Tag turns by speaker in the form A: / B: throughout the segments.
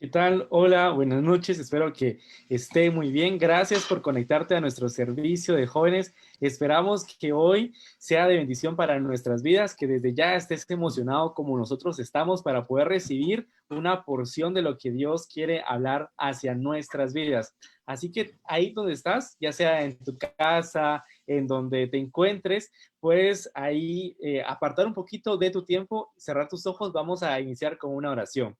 A: ¿Qué tal? Hola, buenas noches. Espero que esté muy bien. Gracias por conectarte a nuestro servicio de jóvenes. Esperamos que hoy sea de bendición para nuestras vidas, que desde ya estés emocionado como nosotros estamos para poder recibir una porción de lo que Dios quiere hablar hacia nuestras vidas. Así que ahí donde estás, ya sea en tu casa, en donde te encuentres, puedes ahí apartar un poquito de tu tiempo, cerrar tus ojos. Vamos a iniciar con una oración.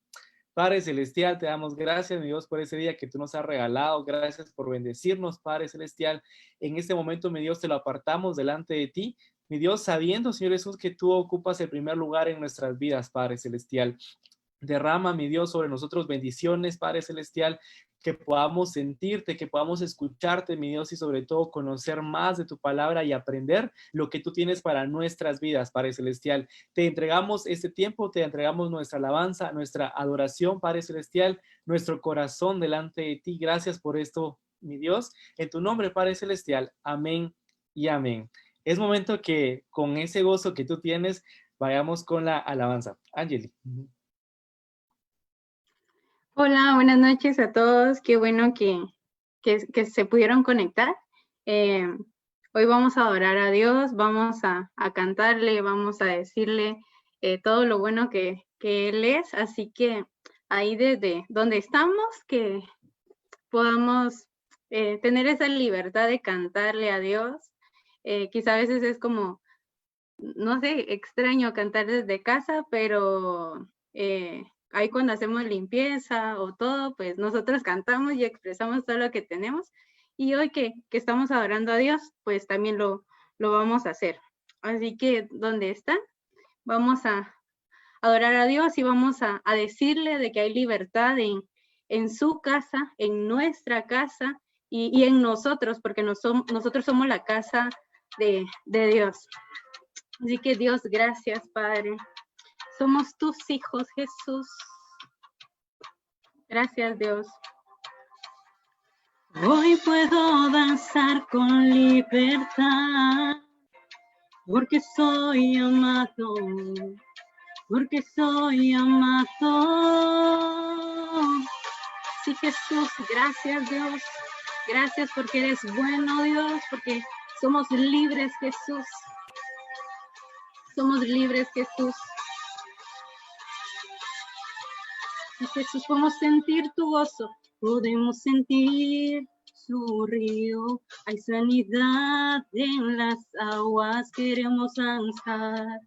A: Padre Celestial, te damos gracias, mi Dios, por ese día que tú nos has regalado. Gracias por bendecirnos, Padre Celestial. En este momento, mi Dios, te lo apartamos delante de ti. Mi Dios, sabiendo, Señor Jesús, que tú ocupas el primer lugar en nuestras vidas, Padre Celestial. Derrama, mi Dios, sobre nosotros bendiciones, Padre Celestial, que podamos sentirte, que podamos escucharte, mi Dios, y sobre todo conocer más de tu palabra y aprender lo que tú tienes para nuestras vidas, Padre Celestial. Te entregamos este tiempo, te entregamos nuestra alabanza, nuestra adoración, Padre Celestial, nuestro corazón delante de ti. Gracias por esto, mi Dios. En tu nombre, Padre Celestial. Amén y amén. Es momento que con ese gozo que tú tienes, vayamos con la alabanza. Angeli.
B: Hola, buenas noches a todos. Qué bueno que se pudieron conectar. Hoy vamos a adorar a Dios, vamos a cantarle, vamos a decirle todo lo bueno que Él es. Así que ahí desde donde estamos, que podamos tener esa libertad de cantarle a Dios. Quizá a veces es como, no sé, extraño cantar desde casa, pero ahí cuando hacemos limpieza o todo, pues nosotros cantamos y expresamos todo lo que tenemos. Y hoy que estamos adorando a Dios, pues también lo vamos a hacer. Así que, ¿dónde están? Vamos a adorar a Dios y vamos a decirle de que hay libertad en su casa, en nuestra casa y en nosotros, porque nosotros somos la casa de Dios. Así que Dios, gracias, Padre. Somos tus hijos, Jesús. Gracias, Dios. Hoy puedo danzar con libertad, porque soy amado, porque soy amado. Sí, Jesús, gracias, Dios. Gracias porque eres bueno, Dios, porque somos libres, Jesús. Somos libres, Jesús. Y Jesús, podemos sentir tu gozo, podemos sentir su río. Hay sanidad en las aguas, queremos danzar.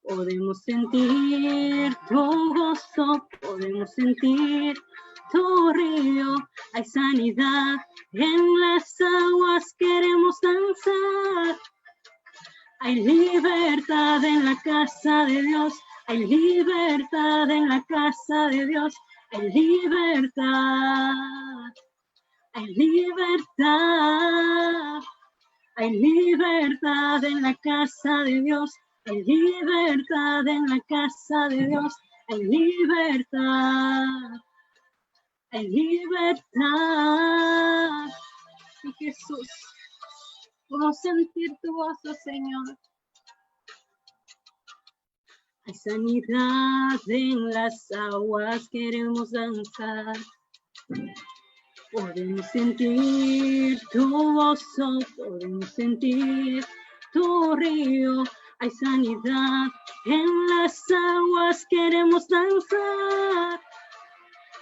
B: Podemos sentir tu gozo, podemos sentir tu río. Hay sanidad en las aguas, queremos danzar. Hay libertad en la casa de Dios. Hay libertad en la casa de Dios, hay libertad, hay libertad, hay libertad en la casa de Dios, hay libertad en la casa de Dios, hay libertad, hay libertad. Y Jesús, podemos sentir tu gozo, Señor. Hay sanidad en las aguas, queremos danzar. Podemos sentir tu gozo, podemos sentir tu río. Hay sanidad en las aguas, queremos danzar.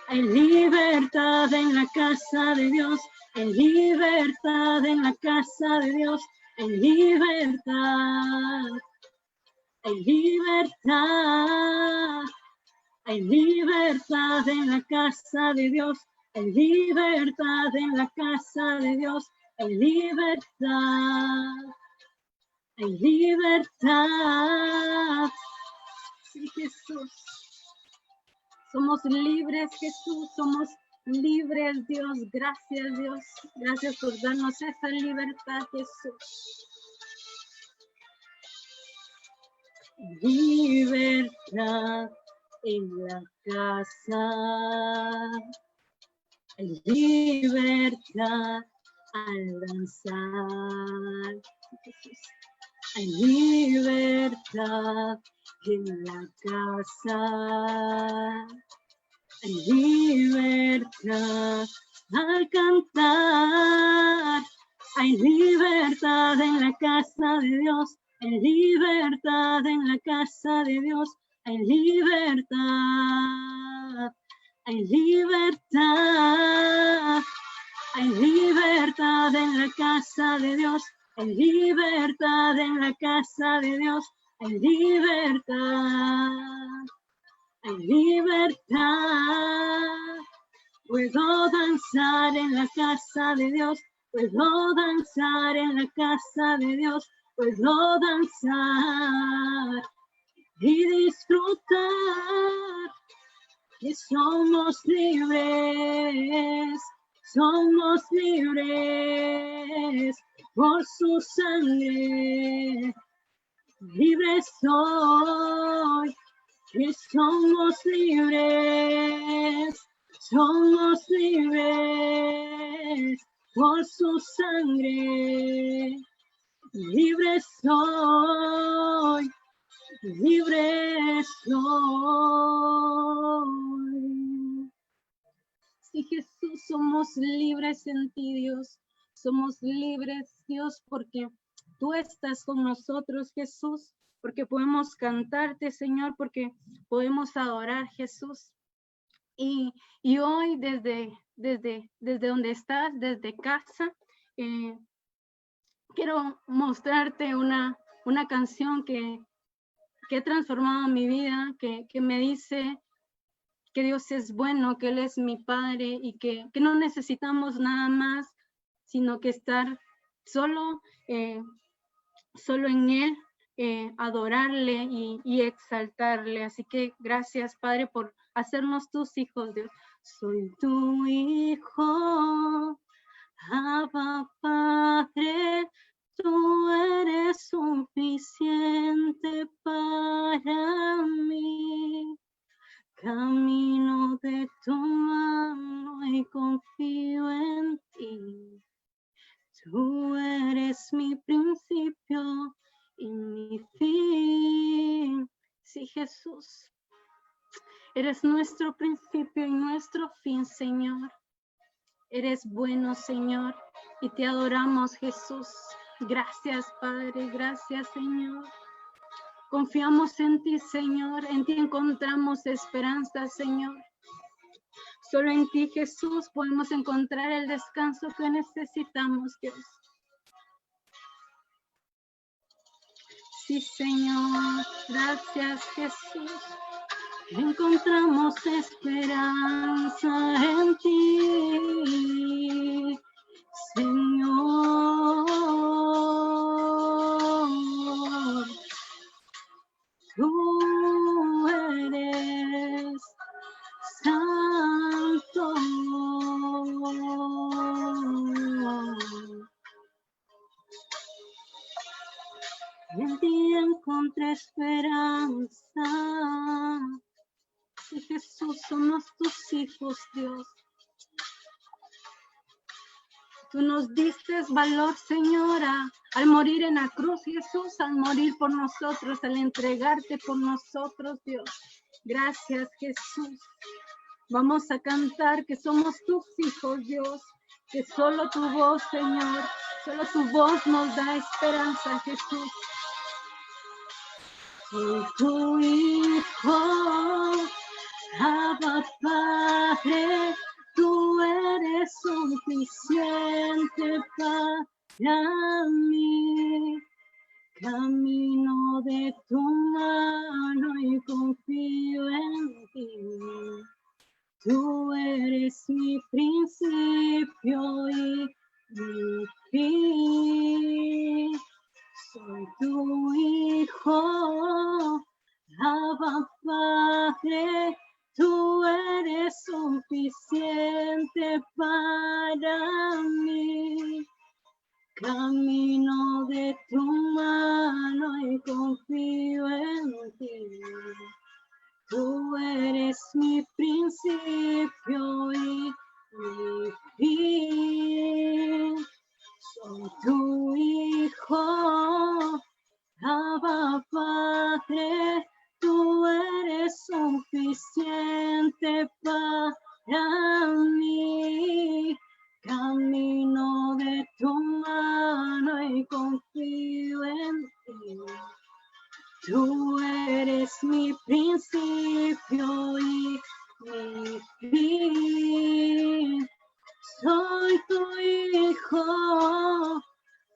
B: Hay libertad en la casa de Dios, hay libertad en la casa de Dios, hay libertad. Hay libertad, hay libertad en la casa de Dios, hay libertad en la casa de Dios, hay libertad, hay libertad. Sí, Jesús, somos libres, Jesús, somos libres, Dios, gracias, Dios, gracias por darnos esa libertad, Jesús. Libertad en la casa, libertad al danzar, hay libertad en la casa, Hay libertad al cantar. Hay libertad en la casa de Dios. Hay libertad en la casa de Dios. Hay libertad. Hay libertad. Hay libertad en la casa de Dios. Hay libertad en la casa de Dios. Hay libertad. Hay libertad. Puedo danzar en la casa de Dios. Puedo danzar en la casa de Dios. Puedo danzar y disfrutar. Que somos libres. Somos libres por su sangre. Libres soy. Que somos libres. Somos libres por su sangre. Libre soy, libre soy. Sí, Jesús, somos libres en ti, Dios. Somos libres, Dios, porque tú estás con nosotros, Jesús, porque podemos cantarte, Señor, porque podemos adorar, Jesús. Y hoy desde donde estás, desde casa, quiero mostrarte una canción que ha transformado mi vida, que me dice que Dios es bueno, que Él es mi Padre y que no necesitamos nada más, sino que estar solo en Él, adorarle y exaltarle. Así que gracias, Padre, por hacernos tus hijos, Dios. Soy tu hijo, Abba, Padre, tú eres suficiente para mí. Camino de tu mano y confío en ti. Tú eres mi principio y mi fin. Sí, Jesús, eres nuestro principio y nuestro fin, Señor. Eres bueno, Señor, y te adoramos, Jesús. Gracias, Padre, gracias, Señor. Confiamos en ti, Señor, en ti encontramos esperanza, Señor. Solo en ti, Jesús, podemos encontrar el descanso que necesitamos, Dios. Sí, Señor, gracias, Jesús. Encontramos esperanza en ti, Señor. Tú eres santo. En ti encontré esperanza. Y Jesús, somos tus hijos, Dios. Tú nos diste valor, Señora, al morir en la cruz, Jesús, al morir por nosotros, al entregarte por nosotros, Dios. Gracias, Jesús. Vamos a cantar que somos tus hijos, Dios, que solo tu voz, Señor, solo tu voz nos da esperanza, Jesús. Soy tu hijo, Abba, Padre, tú eres suficiente para mí. Camino de tu mano y confío en ti. Tú eres mi principio y mi fin. Soy tu hijo, Abba, Padre, tú eres suficiente para mí. Camino de tu mano y confío en ti. Tú eres mi principio y mi fin. Soy tu hijo, Abba, Padre, tú eres suficiente para principio y mi fin. Soy tu hijo,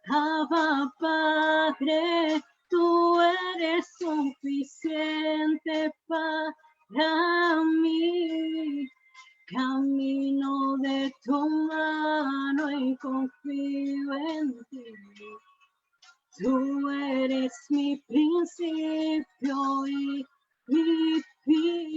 B: Abba Padre, tú eres suficiente para mí. Camino de tu mano y confío en ti. Tú eres mi principio y mi fin.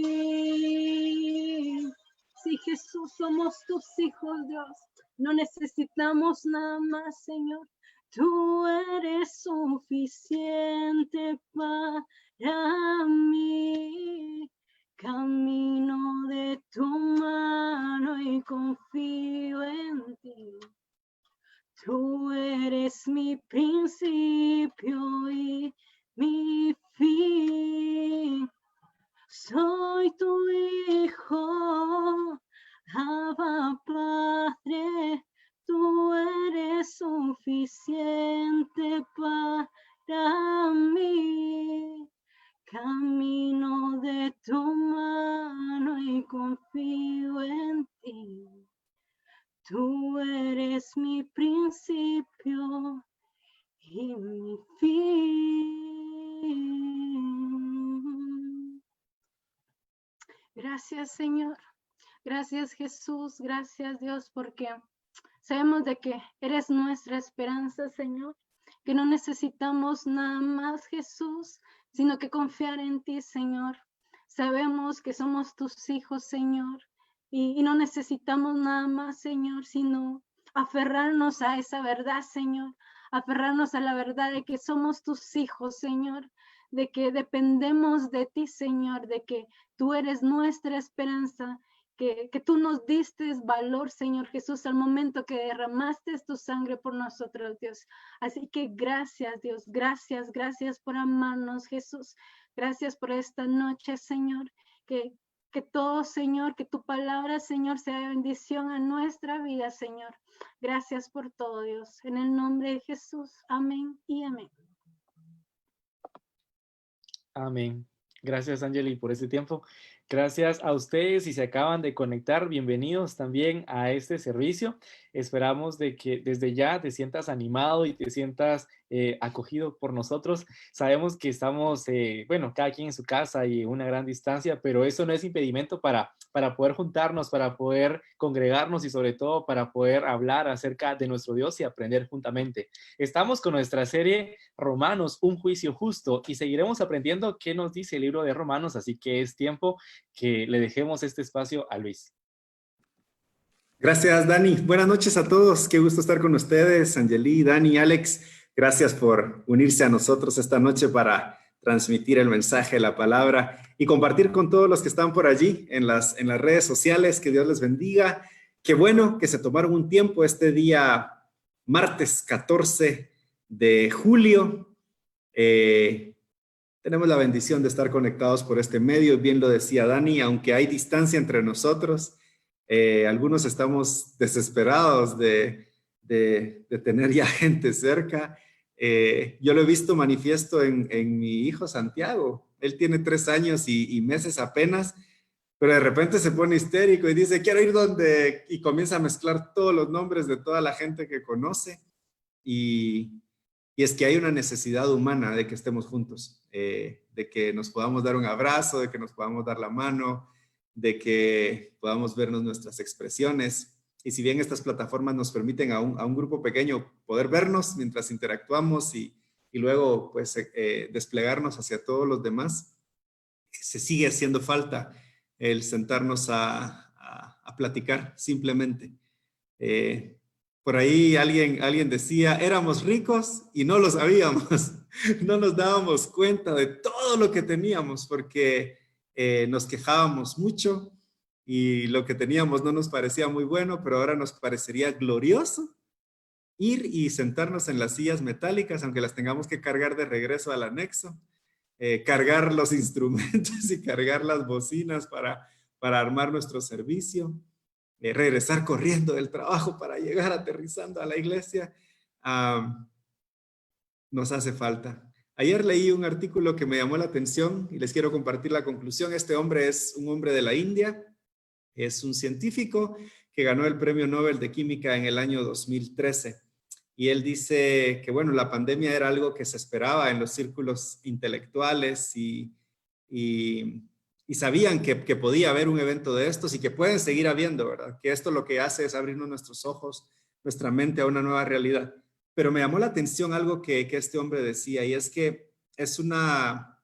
B: Sí, Jesús, somos tus hijos, Dios. No necesitamos nada más, Señor. Tú eres suficiente para mí. Camino de tu mano y confío en ti. Tú eres mi principio y mi fin. Soy tu hijo, Abba Padre. Tú eres suficiente para mí. Camino de tu mano y confío en ti. Tú eres mi principio y mi fin. Gracias, Señor. Gracias, Jesús. Gracias, Dios, porque sabemos de que eres nuestra esperanza, Señor, que no necesitamos nada más, Jesús, sino que confiar en ti, Señor. Sabemos que somos tus hijos, Señor, y no necesitamos nada más, Señor, sino aferrarnos a esa verdad, Señor, aferrarnos a la verdad de que somos tus hijos, Señor, de que dependemos de ti, Señor, de que tú eres nuestra esperanza, que tú nos diste valor, Señor Jesús, al momento que derramaste tu sangre por nosotros, Dios. Así que gracias, Dios, gracias, gracias por amarnos, Jesús. Gracias por esta noche, Señor, que todo, Señor, que tu palabra, Señor, sea de bendición a nuestra vida, Señor. Gracias por todo, Dios. En el nombre de Jesús, amén y amén.
A: Amén. Gracias, Angeli, por este tiempo. Gracias a ustedes si se acaban de conectar, bienvenidos también a este servicio. Esperamos de que desde ya te sientas animado y te sientas acogido por nosotros. Sabemos que estamos, bueno, cada quien en su casa y una gran distancia, pero eso no es impedimento para poder juntarnos, para poder congregarnos y sobre todo para poder hablar acerca de nuestro Dios y aprender juntamente. Estamos con nuestra serie Romanos, un juicio justo, y seguiremos aprendiendo qué nos dice el libro de Romanos, así que es tiempo que le dejemos este espacio a Luis.
C: Gracias, Dani. Buenas noches a todos. Qué gusto estar con ustedes, Angeli, Dani, Alex. Gracias por unirse a nosotros esta noche para transmitir el mensaje, la palabra y compartir con todos los que están por allí en las redes sociales. Que Dios les bendiga. Qué bueno que se tomaron un tiempo este día, martes 14 de julio. Tenemos la bendición de estar conectados por este medio. Bien lo decía Dani, aunque hay distancia entre nosotros, algunos estamos desesperados de tener ya gente cerca. Yo lo he visto manifiesto en mi hijo Santiago. Él tiene 3 años y meses apenas, pero de repente se pone histérico y dice, quiero ir donde... Y comienza a mezclar todos los nombres de toda la gente que conoce. Y es que hay una necesidad humana de que estemos juntos, de que nos podamos dar un abrazo, de que nos podamos dar la mano, de que podamos vernos nuestras expresiones. Y si bien estas plataformas nos permiten a un grupo pequeño poder vernos mientras interactuamos y luego pues desplegarnos hacia todos los demás, se sigue haciendo falta el sentarnos a platicar simplemente. Por ahí alguien decía, éramos ricos y no lo sabíamos. No nos dábamos cuenta de todo lo que teníamos porque nos quejábamos mucho y lo que teníamos no nos parecía muy bueno, pero ahora nos parecería glorioso ir y sentarnos en las sillas metálicas, aunque las tengamos que cargar de regreso al anexo, cargar los instrumentos y cargar las bocinas para armar nuestro servicio. Regresar corriendo del trabajo para llegar aterrizando a la iglesia, nos hace falta. Ayer leí un artículo que me llamó la atención y les quiero compartir la conclusión. Este hombre es un hombre de la India, es un científico que ganó el Premio Nobel de Química en el año 2013. Y él dice que, bueno, la pandemia era algo que se esperaba en los círculos intelectuales y sabían que podía haber un evento de estos y que pueden seguir habiendo, ¿verdad? Que esto lo que hace es abrirnos nuestros ojos, nuestra mente a una nueva realidad. Pero me llamó la atención algo que este hombre decía, y es que esta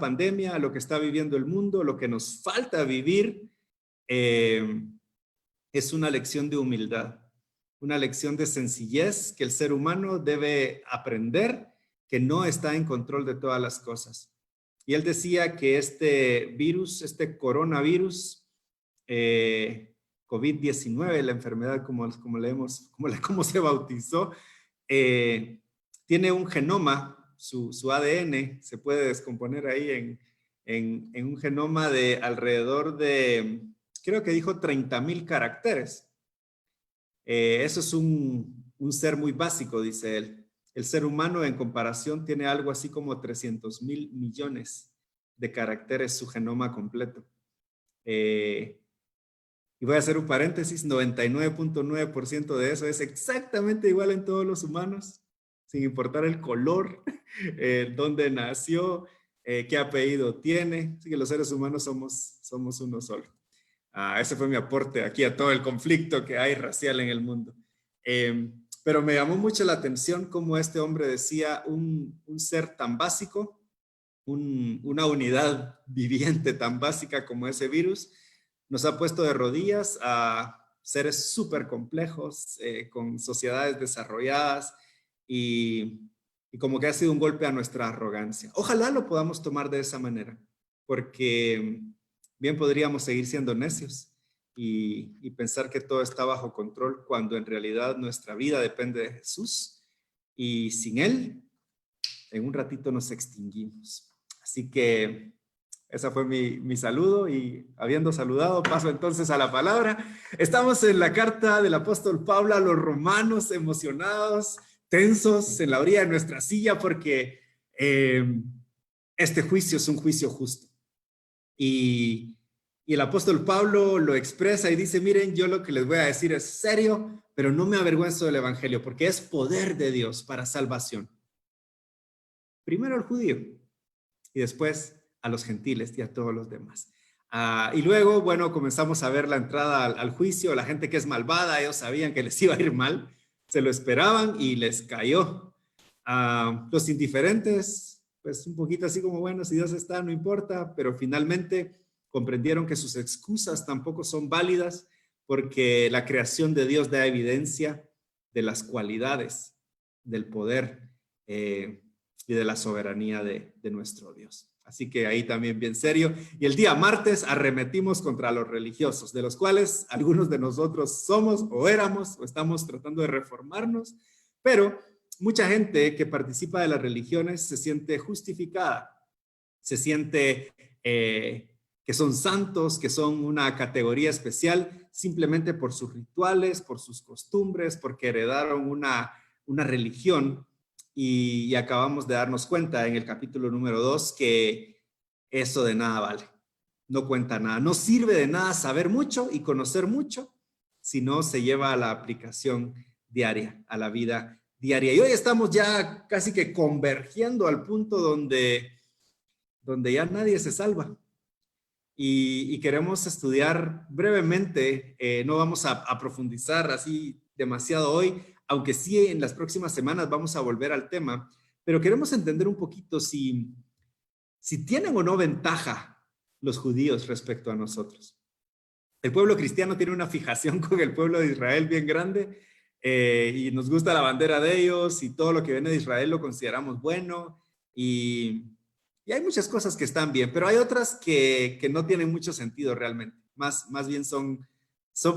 C: pandemia, lo que está viviendo el mundo, lo que nos falta vivir, es una lección de humildad, una lección de sencillez que el ser humano debe aprender, que no está en control de todas las cosas. Y él decía que este virus, este coronavirus, COVID-19, la enfermedad como se bautizó, tiene un genoma, su ADN se puede descomponer ahí en un genoma de alrededor de, creo que dijo 30,000 caracteres. Eso es un ser muy básico, dice él. El ser humano en comparación tiene algo así como 300,000 millones de caracteres, su genoma completo. Y voy a hacer un paréntesis, 99.9% de eso es exactamente igual en todos los humanos, sin importar el color, dónde nació, qué apellido tiene. Así que los seres humanos somos uno solo. Ese fue mi aporte aquí a todo el conflicto que hay racial en el mundo. Pero me llamó mucho la atención cómo este hombre decía un ser tan básico, una unidad viviente tan básica como ese virus, nos ha puesto de rodillas a seres súper complejos, con sociedades desarrolladas y como que ha sido un golpe a nuestra arrogancia. Ojalá lo podamos tomar de esa manera, porque bien podríamos seguir siendo necios y pensar que todo está bajo control cuando en realidad nuestra vida depende de Jesús y sin Él, en un ratito nos extinguimos. Así que ese fue mi saludo y habiendo saludado, paso entonces a la palabra. Estamos en la carta del apóstol Pablo a los romanos, emocionados, tensos, en la orilla de nuestra silla porque este juicio es un juicio justo. Y el apóstol Pablo lo expresa y dice, miren, yo lo que les voy a decir es serio, pero no me avergüenzo del evangelio porque es poder de Dios para salvación. Primero al judío y después a los gentiles y a todos los demás. Y luego, bueno, comenzamos a ver la entrada al juicio, la gente que es malvada, ellos sabían que les iba a ir mal, se lo esperaban y les cayó. Los indiferentes, pues un poquito así como, bueno, si Dios está, no importa, pero finalmente comprendieron que sus excusas tampoco son válidas porque la creación de Dios da evidencia de las cualidades, del poder y de la soberanía de nuestro Dios. Así que ahí también bien serio. Y el día martes arremetimos contra los religiosos, de los cuales algunos de nosotros somos o éramos o estamos tratando de reformarnos, pero mucha gente que participa de las religiones se siente justificada, se siente que son santos, que son una categoría especial simplemente por sus rituales, por sus costumbres, porque heredaron una religión. Y acabamos de darnos cuenta en el capítulo número 2 que eso de nada vale, no cuenta nada, no sirve de nada saber mucho y conocer mucho si no se lleva a la aplicación diaria, a la vida diaria. Y hoy estamos ya casi que convergiendo al punto donde ya nadie se salva. Y queremos estudiar brevemente, no vamos a profundizar así demasiado hoy, aunque sí en las próximas semanas vamos a volver al tema, pero queremos entender un poquito si tienen o no ventaja los judíos respecto a nosotros. El pueblo cristiano tiene una fijación con el pueblo de Israel bien grande y nos gusta la bandera de ellos y todo lo que viene de Israel lo consideramos bueno y hay muchas cosas que están bien, pero hay otras que no tienen mucho sentido realmente. Más bien son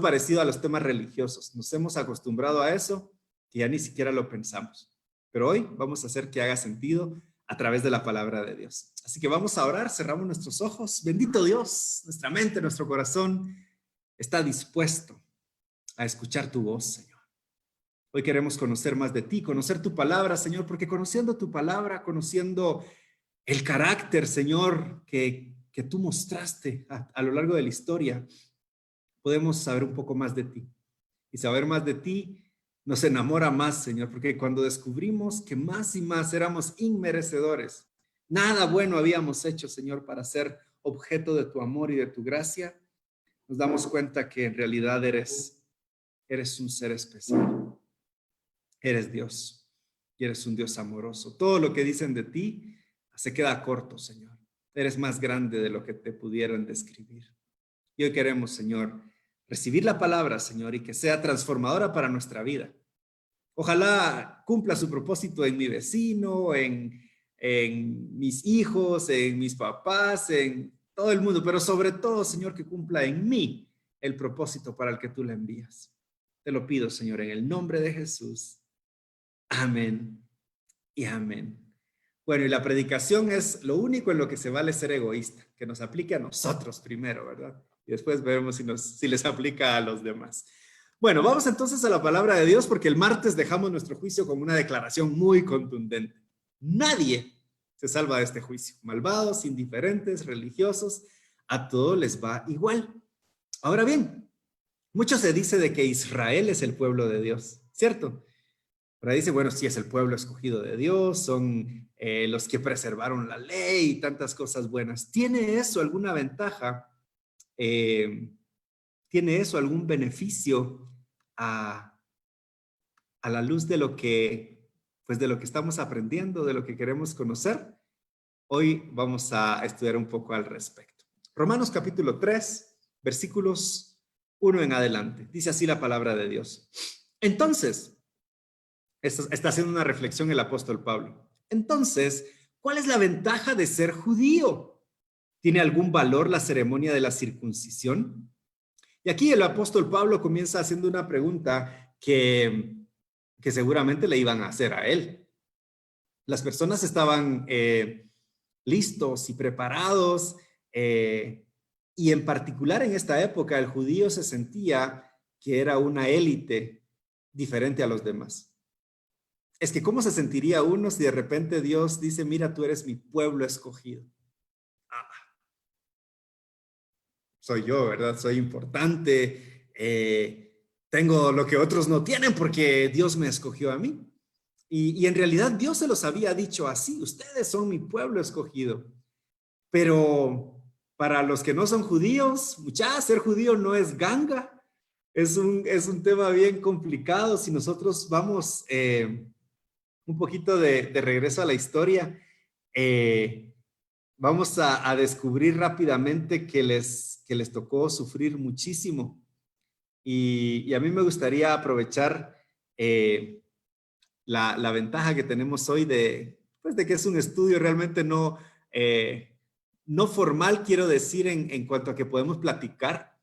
C: parecidos a los temas religiosos. Nos hemos acostumbrado a eso y ya ni siquiera lo pensamos. Pero hoy vamos a hacer que haga sentido a través de la palabra de Dios. Así que vamos a orar, cerramos nuestros ojos. Bendito Dios, nuestra mente, nuestro corazón está dispuesto a escuchar tu voz, Señor. Hoy queremos conocer más de ti, conocer tu palabra, Señor, porque conociendo tu palabra, conociendo el carácter, Señor, que tú mostraste a lo largo de la historia, podemos saber un poco más de ti. Y saber más de ti nos enamora más, Señor, porque cuando descubrimos que más y más éramos inmerecedores, nada bueno habíamos hecho, Señor, para ser objeto de tu amor y de tu gracia, nos damos cuenta que en realidad eres un ser especial. Eres Dios y eres un Dios amoroso. Todo lo que dicen de ti se queda corto, Señor. Eres más grande de lo que te pudieran describir. Y hoy queremos, Señor, recibir la palabra, Señor, y que sea transformadora para nuestra vida. Ojalá cumpla su propósito en mi vecino, en mis hijos, en mis papás, en todo el mundo, pero sobre todo, Señor, que cumpla en mí el propósito para el que tú le envías. Te lo pido, Señor, en el nombre de Jesús. Amén y amén. Bueno, y la predicación es lo único en lo que se vale ser egoísta, que nos aplique a nosotros primero, ¿verdad? Y después veremos si les aplica a los demás. Bueno, vamos entonces a la palabra de Dios, porque el martes dejamos nuestro juicio con una declaración muy contundente. Nadie se salva de este juicio. Malvados, indiferentes, religiosos, a todos les va igual. Ahora bien, mucho se dice de que Israel es el pueblo de Dios, ¿cierto? Pero dice, bueno, sí es el pueblo escogido de Dios, son los que preservaron la ley y tantas cosas buenas. ¿Tiene eso alguna ventaja? ¿Tiene eso algún beneficio a la luz de lo que, pues de lo que estamos aprendiendo, de lo que queremos conocer? Hoy vamos a estudiar un poco al respecto. Romanos capítulo 3, versículos 1 en adelante. Dice así la palabra de Dios. Entonces, está haciendo una reflexión el apóstol Pablo. Entonces, ¿cuál es la ventaja de ser judío? ¿Tiene algún valor la ceremonia de la circuncisión? Y aquí el apóstol Pablo comienza haciendo una pregunta que seguramente le iban a hacer a él. Las personas estaban listos y preparados, y en particular en esta época el judío se sentía que era una élite diferente a los demás. Es que ¿cómo se sentiría uno si de repente Dios dice, mira, tú eres mi pueblo escogido? Soy yo, ¿verdad? Soy importante. Tengo lo que otros no tienen porque Dios me escogió a mí. Y en realidad Dios se los había dicho así, ustedes son mi pueblo escogido. Pero para los que no son judíos, ser judío no es ganga. Es un tema bien complicado. Si nosotros vamos un poquito de regreso a la historia, vamos a descubrir rápidamente que les tocó sufrir muchísimo. Y a mí me gustaría aprovechar la ventaja que tenemos hoy de que es un estudio realmente no formal, quiero decir, en cuanto a que podemos platicar.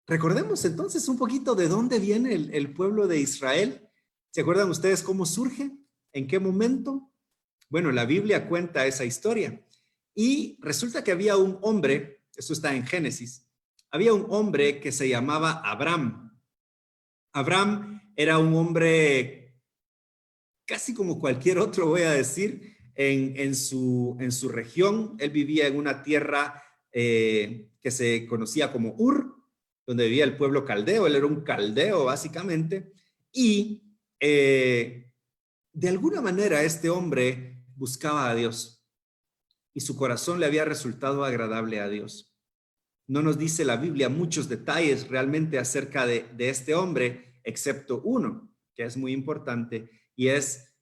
C: Recordemos entonces un poquito de dónde viene el pueblo de Israel. ¿Se acuerdan ustedes cómo surge? ¿En qué momento? Bueno, la Biblia cuenta esa historia. Y resulta que había un hombre, eso está en Génesis, había un hombre que se llamaba Abraham. Abraham era un hombre casi como cualquier otro, voy a decir, en su región. Él vivía en una tierra que se conocía como Ur, donde vivía el pueblo caldeo. Él era un caldeo, básicamente. Y de alguna manera este hombre buscaba a Dios y su corazón le había resultado agradable a Dios. No nos dice la Biblia muchos detalles realmente acerca de este hombre, excepto uno, que es muy importante, y es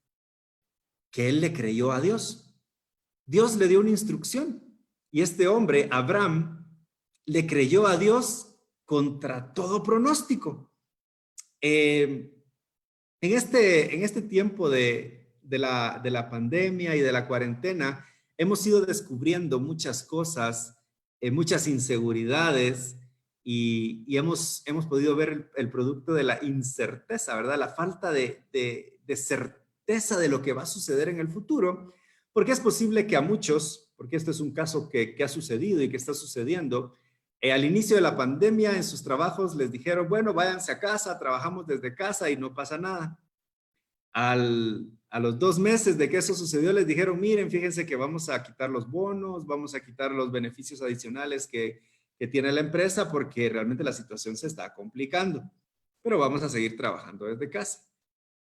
C: que él le creyó a Dios. Dios le dio una instrucción y este hombre, Abraham, le creyó a Dios contra todo pronóstico. En este tiempo de la pandemia y de la cuarentena, hemos ido descubriendo muchas cosas, muchas inseguridades, y hemos podido ver el producto de la incerteza, ¿verdad? La falta de certeza de lo que va a suceder en el futuro, porque es posible que a muchos, porque este es un caso que ha sucedido y que está sucediendo, Al inicio de la pandemia, en sus trabajos les dijeron, bueno, váyanse a casa, trabajamos desde casa y no pasa nada. A los 2 meses de que eso sucedió, les dijeron, miren, fíjense que vamos a quitar los bonos, vamos a quitar los beneficios adicionales que tiene la empresa porque realmente la situación se está complicando, pero vamos a seguir trabajando desde casa.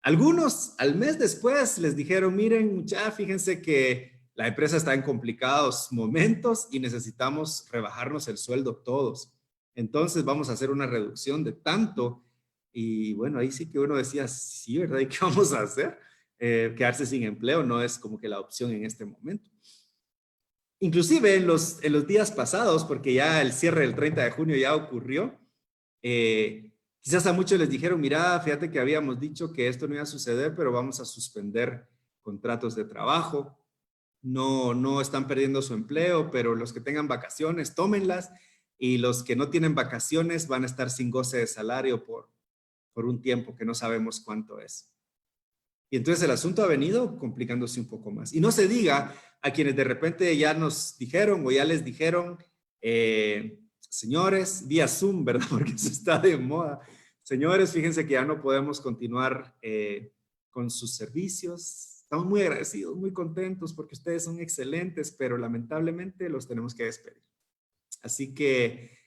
C: Algunos, al mes después, les dijeron, miren, ya fíjense que la empresa está en complicados momentos y necesitamos rebajarnos el sueldo todos. Entonces vamos a hacer una reducción de tanto. Y bueno, ahí sí que uno decía, sí, ¿verdad? ¿Y qué vamos a hacer? Quedarse sin empleo no es como que la opción en este momento. Inclusive en los días pasados, porque ya el cierre del 30 de junio ya ocurrió, quizás a muchos les dijeron, mira, fíjate que habíamos dicho que esto no iba a suceder, pero vamos a suspender contratos de trabajo. No están perdiendo su empleo, pero los que tengan vacaciones, tómenlas, y los que no tienen vacaciones van a estar sin goce de salario por un tiempo que no sabemos cuánto es. Y entonces el asunto ha venido complicándose un poco más. Y no se diga a quienes de repente ya nos dijeron o ya les dijeron, señores, vía Zoom, ¿verdad? Porque eso está de moda. Señores, fíjense que ya no podemos continuar con sus servicios. Estamos muy agradecidos, muy contentos porque ustedes son excelentes, pero lamentablemente los tenemos que despedir. Así que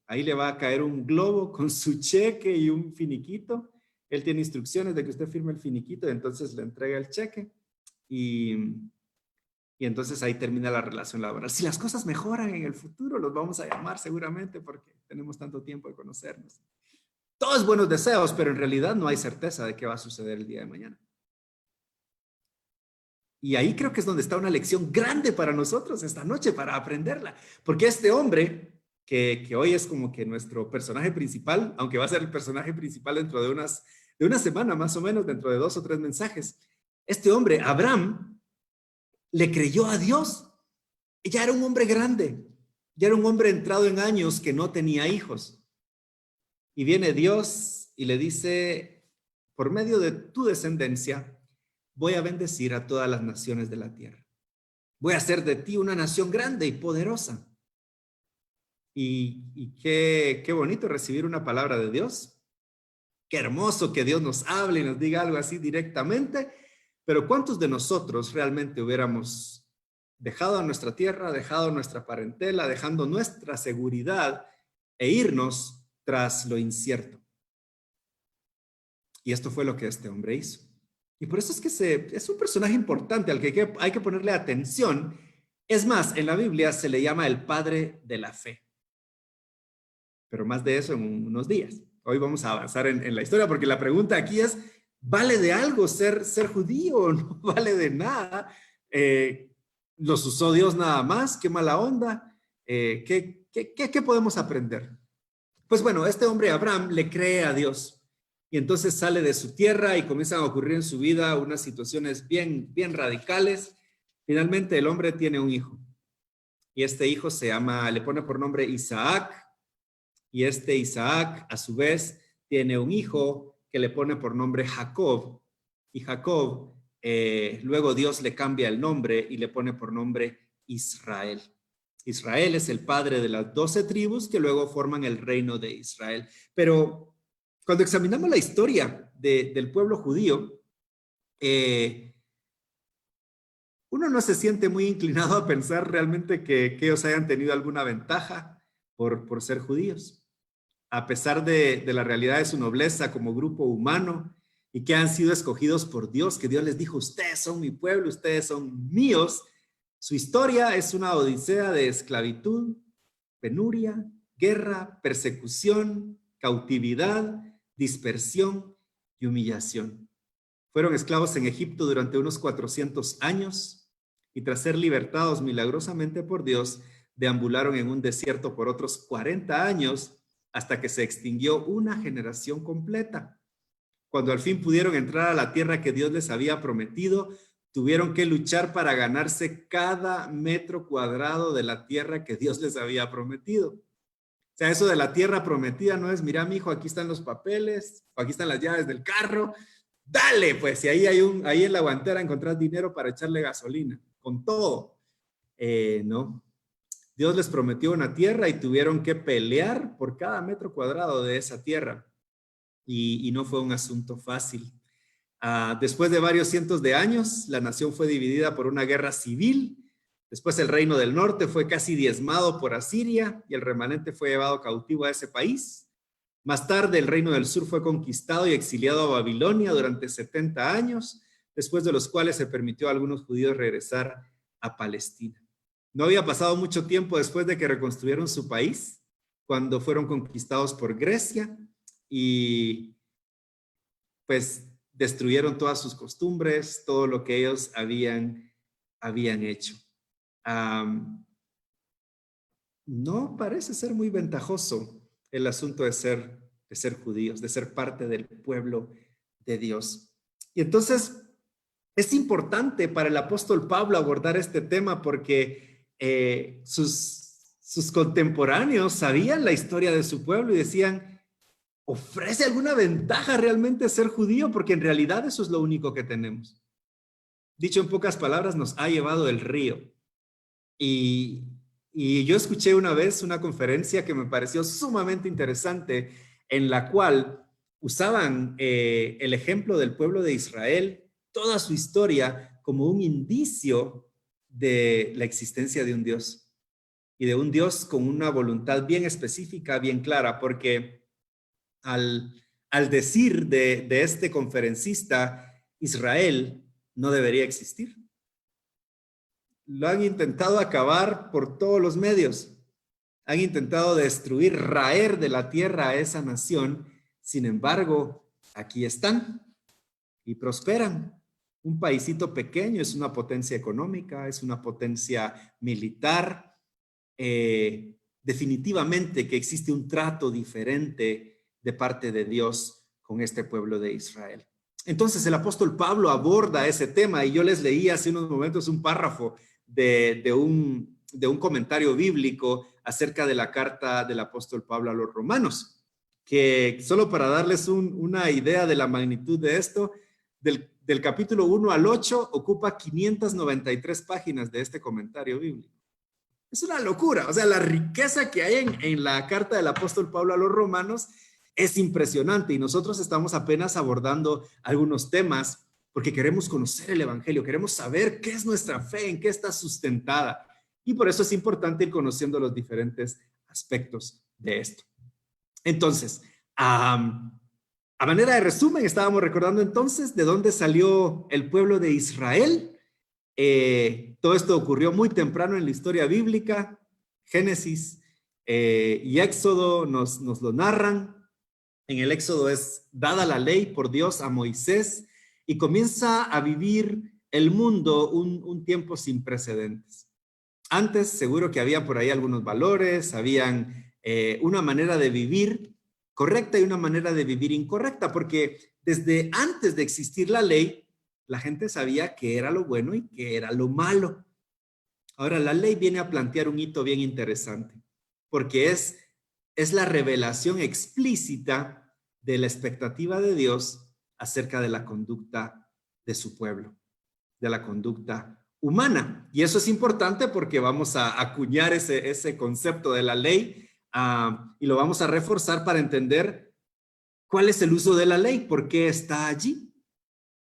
C: ahí le va a caer un globo con su cheque y un finiquito. Él tiene instrucciones de que usted firme el finiquito y entonces le entrega el cheque y entonces ahí termina la relación laboral. Si las cosas mejoran en el futuro, los vamos a llamar seguramente porque tenemos tanto tiempo de conocernos. Todos buenos deseos, pero en realidad no hay certeza de qué va a suceder el día de mañana. Y ahí creo que es donde está una lección grande para nosotros esta noche, para aprenderla. Porque este hombre, que hoy es como que nuestro personaje principal, aunque va a ser el personaje principal dentro de una semana más o menos, dentro de 2 o 3 mensajes, este hombre, Abraham, le creyó a Dios. Ya era un hombre grande, ya era un hombre entrado en años que no tenía hijos. Y viene Dios y le dice, por medio de tu descendencia, voy a bendecir a todas las naciones de la tierra. Voy a hacer de ti una nación grande y poderosa. Y qué bonito recibir una palabra de Dios. Qué hermoso que Dios nos hable y nos diga algo así directamente. Pero ¿cuántos de nosotros realmente hubiéramos dejado a nuestra tierra, dejado nuestra parentela, dejando nuestra seguridad e irnos tras lo incierto? Y esto fue lo que este hombre hizo. Y por eso es que es un personaje importante al que hay que ponerle atención. Es más, en la Biblia se le llama el padre de la fe. Pero más de eso en unos días. Hoy vamos a avanzar en la historia porque la pregunta aquí es, ¿vale de algo ser judío o no vale de nada? ¿Los usó Dios nada más? ¿Qué mala onda? ¿Qué podemos aprender? Pues bueno, este hombre Abraham le cree a Dios. Y entonces sale de su tierra y comienzan a ocurrir en su vida unas situaciones bien radicales. Finalmente el hombre tiene un hijo. Y este hijo le pone por nombre Isaac. Y este Isaac, a su vez, tiene un hijo que le pone por nombre Jacob. Y Jacob, luego Dios le cambia el nombre y le pone por nombre Israel. Israel es el padre de las 12 tribus que luego forman el reino de Israel. Pero cuando examinamos la historia del pueblo judío, uno no se siente muy inclinado a pensar realmente que ellos hayan tenido alguna ventaja por ser judíos. A pesar de la realidad de su nobleza como grupo humano y que han sido escogidos por Dios, que Dios les dijo, ustedes son mi pueblo, ustedes son míos, su historia es una odisea de esclavitud, penuria, guerra, persecución, cautividad, dispersión y humillación. Fueron esclavos en Egipto durante unos 400 años y tras ser libertados milagrosamente por Dios, deambularon en un desierto por otros 40 años hasta que se extinguió una generación completa. Cuando al fin pudieron entrar a la tierra que Dios les había prometido, tuvieron que luchar para ganarse cada metro cuadrado de la tierra que Dios les había prometido. O sea, eso de la tierra prometida no es, mira, mijo, aquí están los papeles, aquí están las llaves del carro, dale, pues, y ahí en la guantera encontrás dinero para echarle gasolina, con todo. No. Dios les prometió una tierra y tuvieron que pelear por cada metro cuadrado de esa tierra. Y no fue un asunto fácil. Después de varios cientos de años, la nación fue dividida por una guerra civil. Después el reino del norte fue casi diezmado por Asiria y el remanente fue llevado cautivo a ese país. Más tarde el reino del sur fue conquistado y exiliado a Babilonia durante 70 años, después de los cuales se permitió a algunos judíos regresar a Palestina. No había pasado mucho tiempo después de que reconstruyeron su país, cuando fueron conquistados por Grecia y pues destruyeron todas sus costumbres, todo lo que ellos habían hecho. No parece ser muy ventajoso el asunto de ser judíos, de ser parte del pueblo de Dios. Y entonces es importante para el apóstol Pablo abordar este tema porque sus contemporáneos sabían la historia de su pueblo y decían, ¿ofrece alguna ventaja realmente ser judío? Porque en realidad eso es lo único que tenemos. Dicho en pocas palabras, nos ha llevado el río. Y yo escuché una vez una conferencia que me pareció sumamente interesante, en la cual usaban el ejemplo del pueblo de Israel, toda su historia, como un indicio de la existencia de un Dios. Y de un Dios con una voluntad bien específica, bien clara, porque al decir de este conferencista, Israel no debería existir. Lo han intentado acabar por todos los medios. Han intentado destruir, raer de la tierra a esa nación. Sin embargo, aquí están y prosperan. Un paísito pequeño, es una potencia económica, es una potencia militar. Definitivamente que existe un trato diferente de parte de Dios con este pueblo de Israel. Entonces el apóstol Pablo aborda ese tema y yo les leí hace unos momentos un párrafo de un comentario bíblico acerca de la carta del apóstol Pablo a los romanos, que solo para darles una idea de la magnitud de esto, del capítulo 1 al 8 ocupa 593 páginas de este comentario bíblico. Es una locura, o sea, la riqueza que hay en la carta del apóstol Pablo a los romanos es impresionante y nosotros estamos apenas abordando algunos temas porque queremos conocer el evangelio, queremos saber qué es nuestra fe, en qué está sustentada. Y por eso es importante ir conociendo los diferentes aspectos de esto. Entonces, a manera de resumen, estábamos recordando entonces de dónde salió el pueblo de Israel. Todo esto ocurrió muy temprano en la historia bíblica. Génesis y Éxodo nos lo narran. En el Éxodo es dada la ley por Dios a Moisés y comienza a vivir el mundo un tiempo sin precedentes. Antes seguro que había por ahí algunos valores, habían una manera de vivir correcta y una manera de vivir incorrecta, porque desde antes de existir la ley, la gente sabía qué era lo bueno y qué era lo malo. Ahora, la ley viene a plantear un hito bien interesante, porque es la revelación explícita de la expectativa de Dios acerca de la conducta de su pueblo, de la conducta humana. Y eso es importante porque vamos a acuñar ese concepto de la ley y lo vamos a reforzar para entender cuál es el uso de la ley, por qué está allí.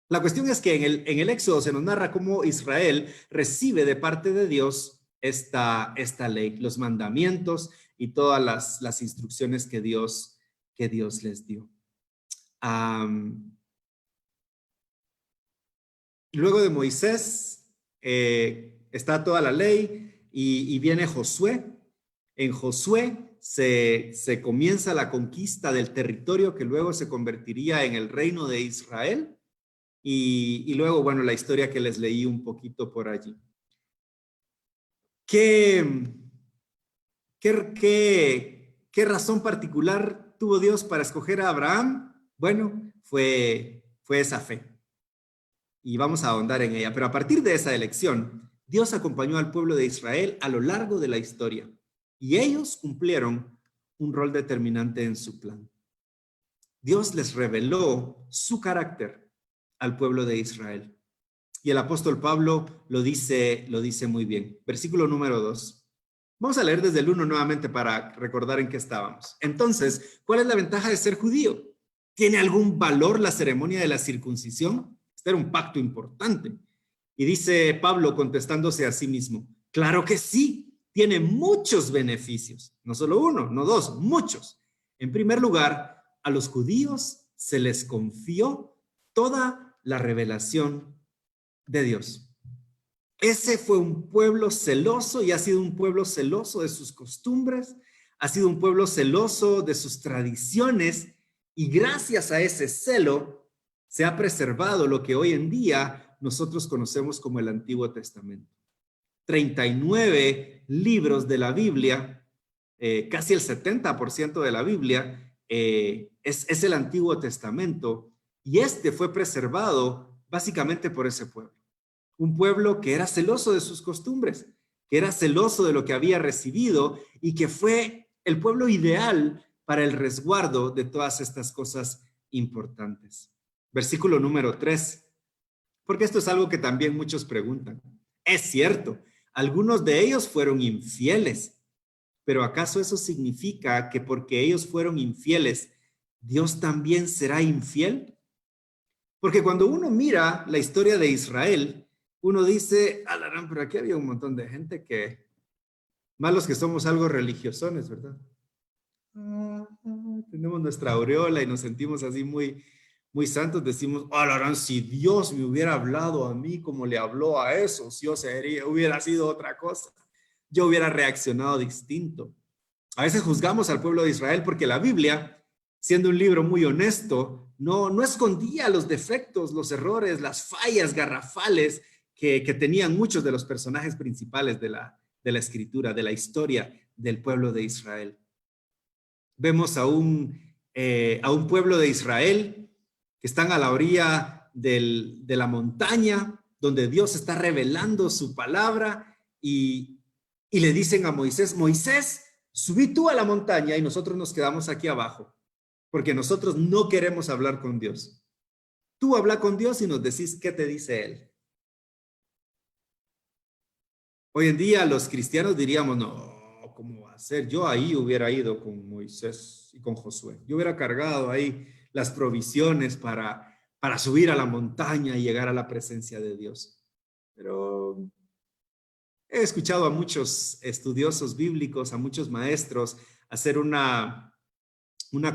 C: La cuestión es que en el Éxodo se nos narra cómo Israel recibe de parte de Dios esta ley, los mandamientos y todas las instrucciones que Dios les dio. Luego de Moisés está toda la ley y viene Josué. En Josué se comienza la conquista del territorio que luego se convertiría en el reino de Israel. Y luego, bueno, la historia que les leí un poquito por allí. ¿Qué razón particular tuvo Dios para escoger a Abraham? Bueno, fue esa fe. Y vamos a ahondar en ella. Pero a partir de esa elección, Dios acompañó al pueblo de Israel a lo largo de la historia. Y ellos cumplieron un rol determinante en su plan. Dios les reveló su carácter al pueblo de Israel. Y el apóstol Pablo lo dice muy bien. Versículo número 2. Vamos a leer desde el 1 nuevamente para recordar en qué estábamos. Entonces, ¿cuál es la ventaja de ser judío? ¿Tiene algún valor la ceremonia de la circuncisión? Este era un pacto importante. Y dice Pablo contestándose a sí mismo, claro que sí, tiene muchos beneficios. No solo uno, no dos, muchos. En primer lugar, a los judíos se les confió toda la revelación de Dios. Ese fue un pueblo celoso y ha sido un pueblo celoso de sus costumbres, ha sido un pueblo celoso de sus tradiciones y gracias a ese celo se ha preservado lo que hoy en día nosotros conocemos como el Antiguo Testamento. 39 libros de la Biblia, casi el 70% de la Biblia es el Antiguo Testamento y este fue preservado básicamente por ese pueblo. Un pueblo que era celoso de sus costumbres, que era celoso de lo que había recibido y que fue el pueblo ideal para el resguardo de todas estas cosas importantes. Versículo número 3, porque esto es algo que también muchos preguntan. Es cierto, algunos de ellos fueron infieles, pero ¿acaso eso significa que porque ellos fueron infieles, Dios también será infiel? Porque cuando uno mira la historia de Israel, uno dice, alarán, pero aquí había un montón de gente que, malos que somos algo religiosones, ¿verdad? Tenemos nuestra aureola y nos sentimos así muy, muy santos. Decimos, alarán, si Dios me hubiera hablado a mí como le habló a esos, yo hubiera sido otra cosa. Yo hubiera reaccionado distinto. A veces juzgamos al pueblo de Israel porque la Biblia, siendo un libro muy honesto, no escondía los defectos, los errores, las fallas garrafales que tenían muchos de los personajes principales de la escritura, de la historia del pueblo de Israel. Vemos a un pueblo de Israel que están a la orilla de la montaña, donde Dios está revelando su palabra y le dicen a Moisés, Moisés, subí tú a la montaña y nosotros nos quedamos aquí abajo, porque nosotros no queremos hablar con Dios. Tú habla con Dios y nos decís qué te dice Él. Hoy en día los cristianos diríamos, no, ¿cómo va a ser? Yo ahí hubiera ido con Moisés y con Josué. Yo hubiera cargado ahí las provisiones para subir a la montaña y llegar a la presencia de Dios. Pero he escuchado a muchos estudiosos bíblicos, a muchos maestros, hacer una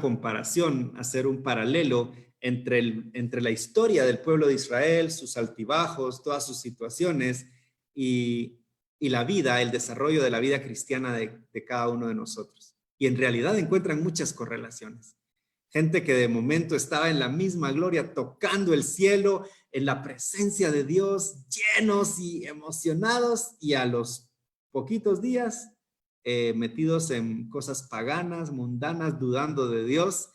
C: comparación, hacer un paralelo entre la historia del pueblo de Israel, sus altibajos, todas sus situaciones y la vida, el desarrollo de la vida cristiana de cada uno de nosotros. Y en realidad encuentran muchas correlaciones. Gente que de momento estaba en la misma gloria, tocando el cielo, en la presencia de Dios, llenos y emocionados, y a los poquitos días metidos en cosas paganas, mundanas, dudando de Dios.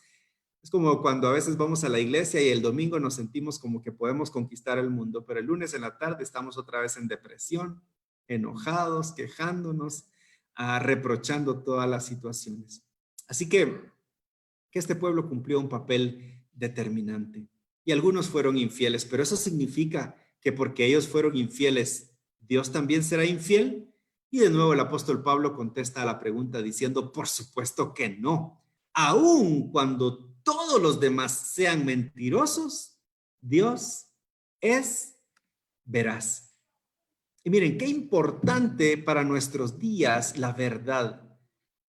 C: Es como cuando a veces vamos a la iglesia y el domingo nos sentimos como que podemos conquistar el mundo, pero el lunes en la tarde estamos otra vez en depresión, enojados, quejándonos, reprochando todas las situaciones. Así que este pueblo cumplió un papel determinante y algunos fueron infieles, pero eso significa que porque ellos fueron infieles, ¿Dios también será infiel? Y de nuevo el apóstol Pablo contesta a la pregunta diciendo, por supuesto que no. Aun cuando todos los demás sean mentirosos, Dios es veraz. Y miren, qué importante para nuestros días la verdad,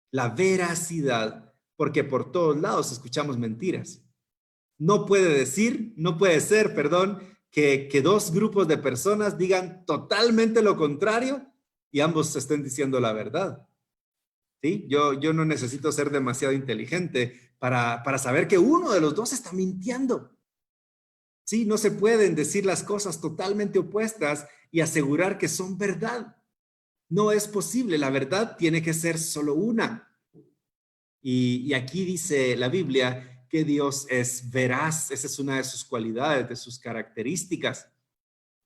C: la veracidad, porque por todos lados escuchamos mentiras. No puede ser, que dos grupos de personas digan totalmente lo contrario y ambos estén diciendo la verdad. ¿Sí? Yo no necesito ser demasiado inteligente para saber que uno de los dos está mintiendo. Sí, no se pueden decir las cosas totalmente opuestas y asegurar que son verdad. No es posible, la verdad tiene que ser solo una. Y aquí dice la Biblia que Dios es veraz, esa es una de sus cualidades, de sus características.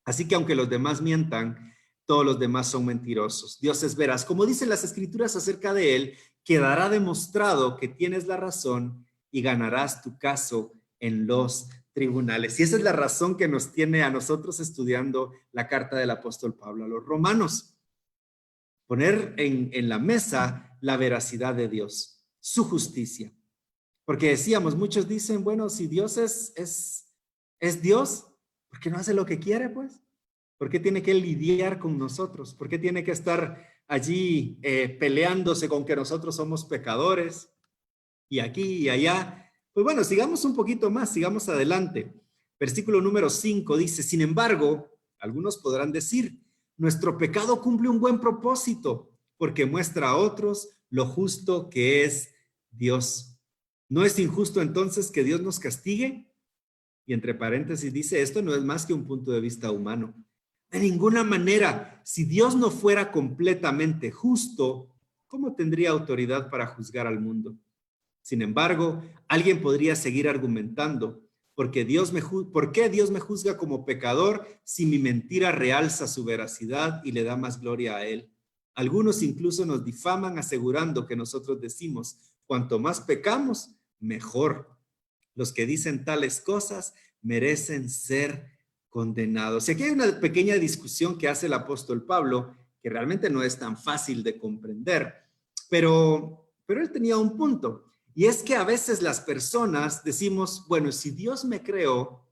C: Así que aunque los demás mientan, todos los demás son mentirosos. Dios es veraz. Como dicen las Escrituras acerca de Él, quedará demostrado que tienes la razón y ganarás tu caso en los tribunales. Y esa es la razón que nos tiene a nosotros estudiando la carta del apóstol Pablo a los romanos. poner en la mesa la veracidad de Dios, su justicia. Porque decíamos, muchos dicen, bueno, si Dios es Dios, ¿por qué no hace lo que quiere, pues? ¿Por qué tiene que lidiar con nosotros? ¿Por qué tiene que estar allí peleándose con que nosotros somos pecadores? Y aquí y allá. Pues bueno, sigamos un poquito más, sigamos adelante. Versículo número 5 dice, sin embargo, algunos podrán decir, nuestro pecado cumple un buen propósito, porque muestra a otros lo justo que es Dios. ¿No es injusto entonces que Dios nos castigue? Y entre paréntesis dice, esto no es más que un punto de vista humano. De ninguna manera, si Dios no fuera completamente justo, ¿cómo tendría autoridad para juzgar al mundo? Sin embargo, alguien podría seguir argumentando, ¿por qué Dios me juzga como pecador si mi mentira realza su veracidad y le da más gloria a Él? Algunos incluso nos difaman asegurando que nosotros decimos, cuanto más pecamos, mejor. Los que dicen tales cosas merecen ser condenados. Y aquí hay una pequeña discusión que hace el apóstol Pablo, que realmente no es tan fácil de comprender, pero él tenía un punto. Y es que a veces las personas decimos, bueno, si Dios me creó,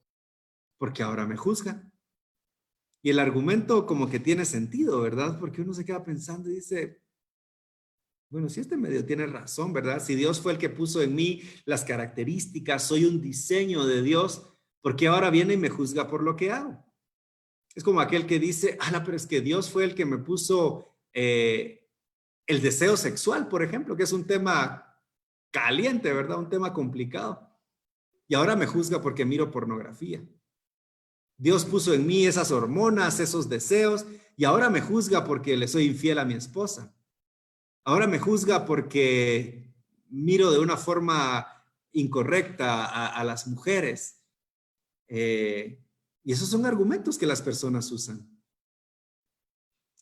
C: ¿por qué ahora me juzga? Y el argumento como que tiene sentido, ¿verdad? Porque uno se queda pensando y dice, bueno, si este medio tiene razón, ¿verdad? Si Dios fue el que puso en mí las características, soy un diseño de Dios, ¿por qué ahora viene y me juzga por lo que hago? Es como aquel que dice, pero es que Dios fue el que me puso el deseo sexual, por ejemplo, que es un tema caliente, ¿verdad? Un tema complicado. Y ahora me juzga porque miro pornografía. Dios puso en mí esas hormonas, esos deseos, y ahora me juzga porque le soy infiel a mi esposa. Ahora me juzga porque miro de una forma incorrecta a las mujeres. Y esos son argumentos que las personas usan.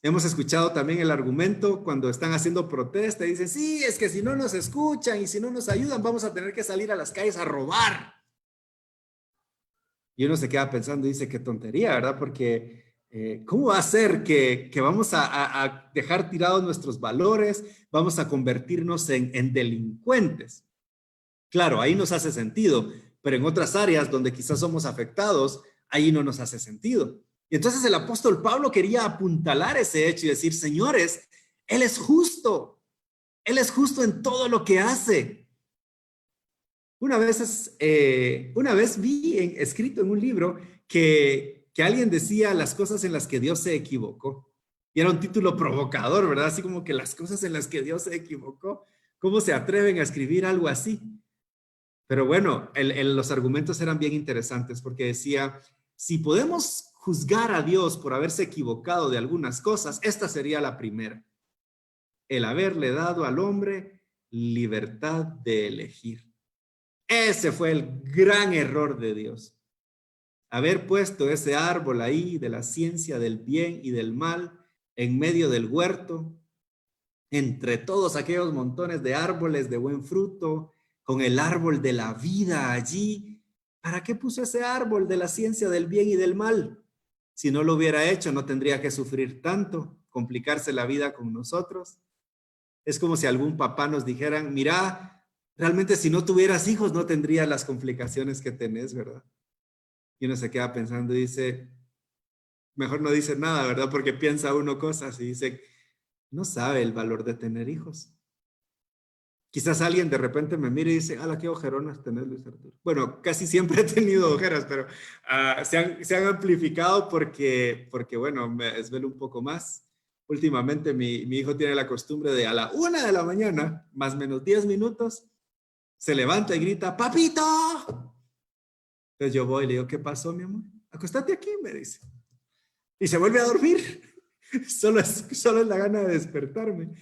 C: Hemos escuchado también el argumento cuando están haciendo protesta y dicen, sí, es que si no nos escuchan y si no nos ayudan, vamos a tener que salir a las calles a robar. Y uno se queda pensando y dice, qué tontería, ¿verdad? Porque ¿cómo va a ser que vamos a dejar tirados nuestros valores, vamos a convertirnos en delincuentes? Claro, ahí nos hace sentido, pero en otras áreas donde quizás somos afectados, ahí no nos hace sentido. Y entonces el apóstol Pablo quería apuntalar ese hecho y decir, señores, Él es justo en todo lo que hace. Una vez vi escrito en un libro que alguien decía las cosas en las que Dios se equivocó. Y era un título provocador, ¿verdad? Así como que las cosas en las que Dios se equivocó. ¿Cómo se atreven a escribir algo así? Pero bueno, los argumentos eran bien interesantes porque decía, si podemos juzgar a Dios por haberse equivocado de algunas cosas, esta sería la primera. El haberle dado al hombre libertad de elegir. Ese fue el gran error de Dios. Haber puesto ese árbol ahí de la ciencia del bien y del mal en medio del huerto, entre todos aquellos montones de árboles de buen fruto, con el árbol de la vida allí. ¿Para qué puso ese árbol de la ciencia del bien y del mal? Si no lo hubiera hecho, no tendría que sufrir tanto, complicarse la vida con nosotros. Es como si algún papá nos dijeran, mira, realmente si no tuvieras hijos no tendrías las complicaciones que tenés, ¿verdad? Y uno se queda pensando y dice, mejor no dice nada, ¿verdad? Porque piensa uno cosas y dice, no sabe el valor de tener hijos. Quizás alguien de repente me mire y dice, ¡hala, qué ojeronas tenés, Luis Arturo! Bueno, casi siempre he tenido ojeras, pero se han amplificado porque bueno, me desvelo un poco más. Últimamente mi hijo tiene la costumbre de a la 1 de la mañana, más o menos 10 minutos, se levanta y grita, ¡papito! Entonces yo voy y le digo, ¿qué pasó, mi amor? Acostate aquí, me dice. Y se vuelve a dormir. Solo es la gana de despertarme.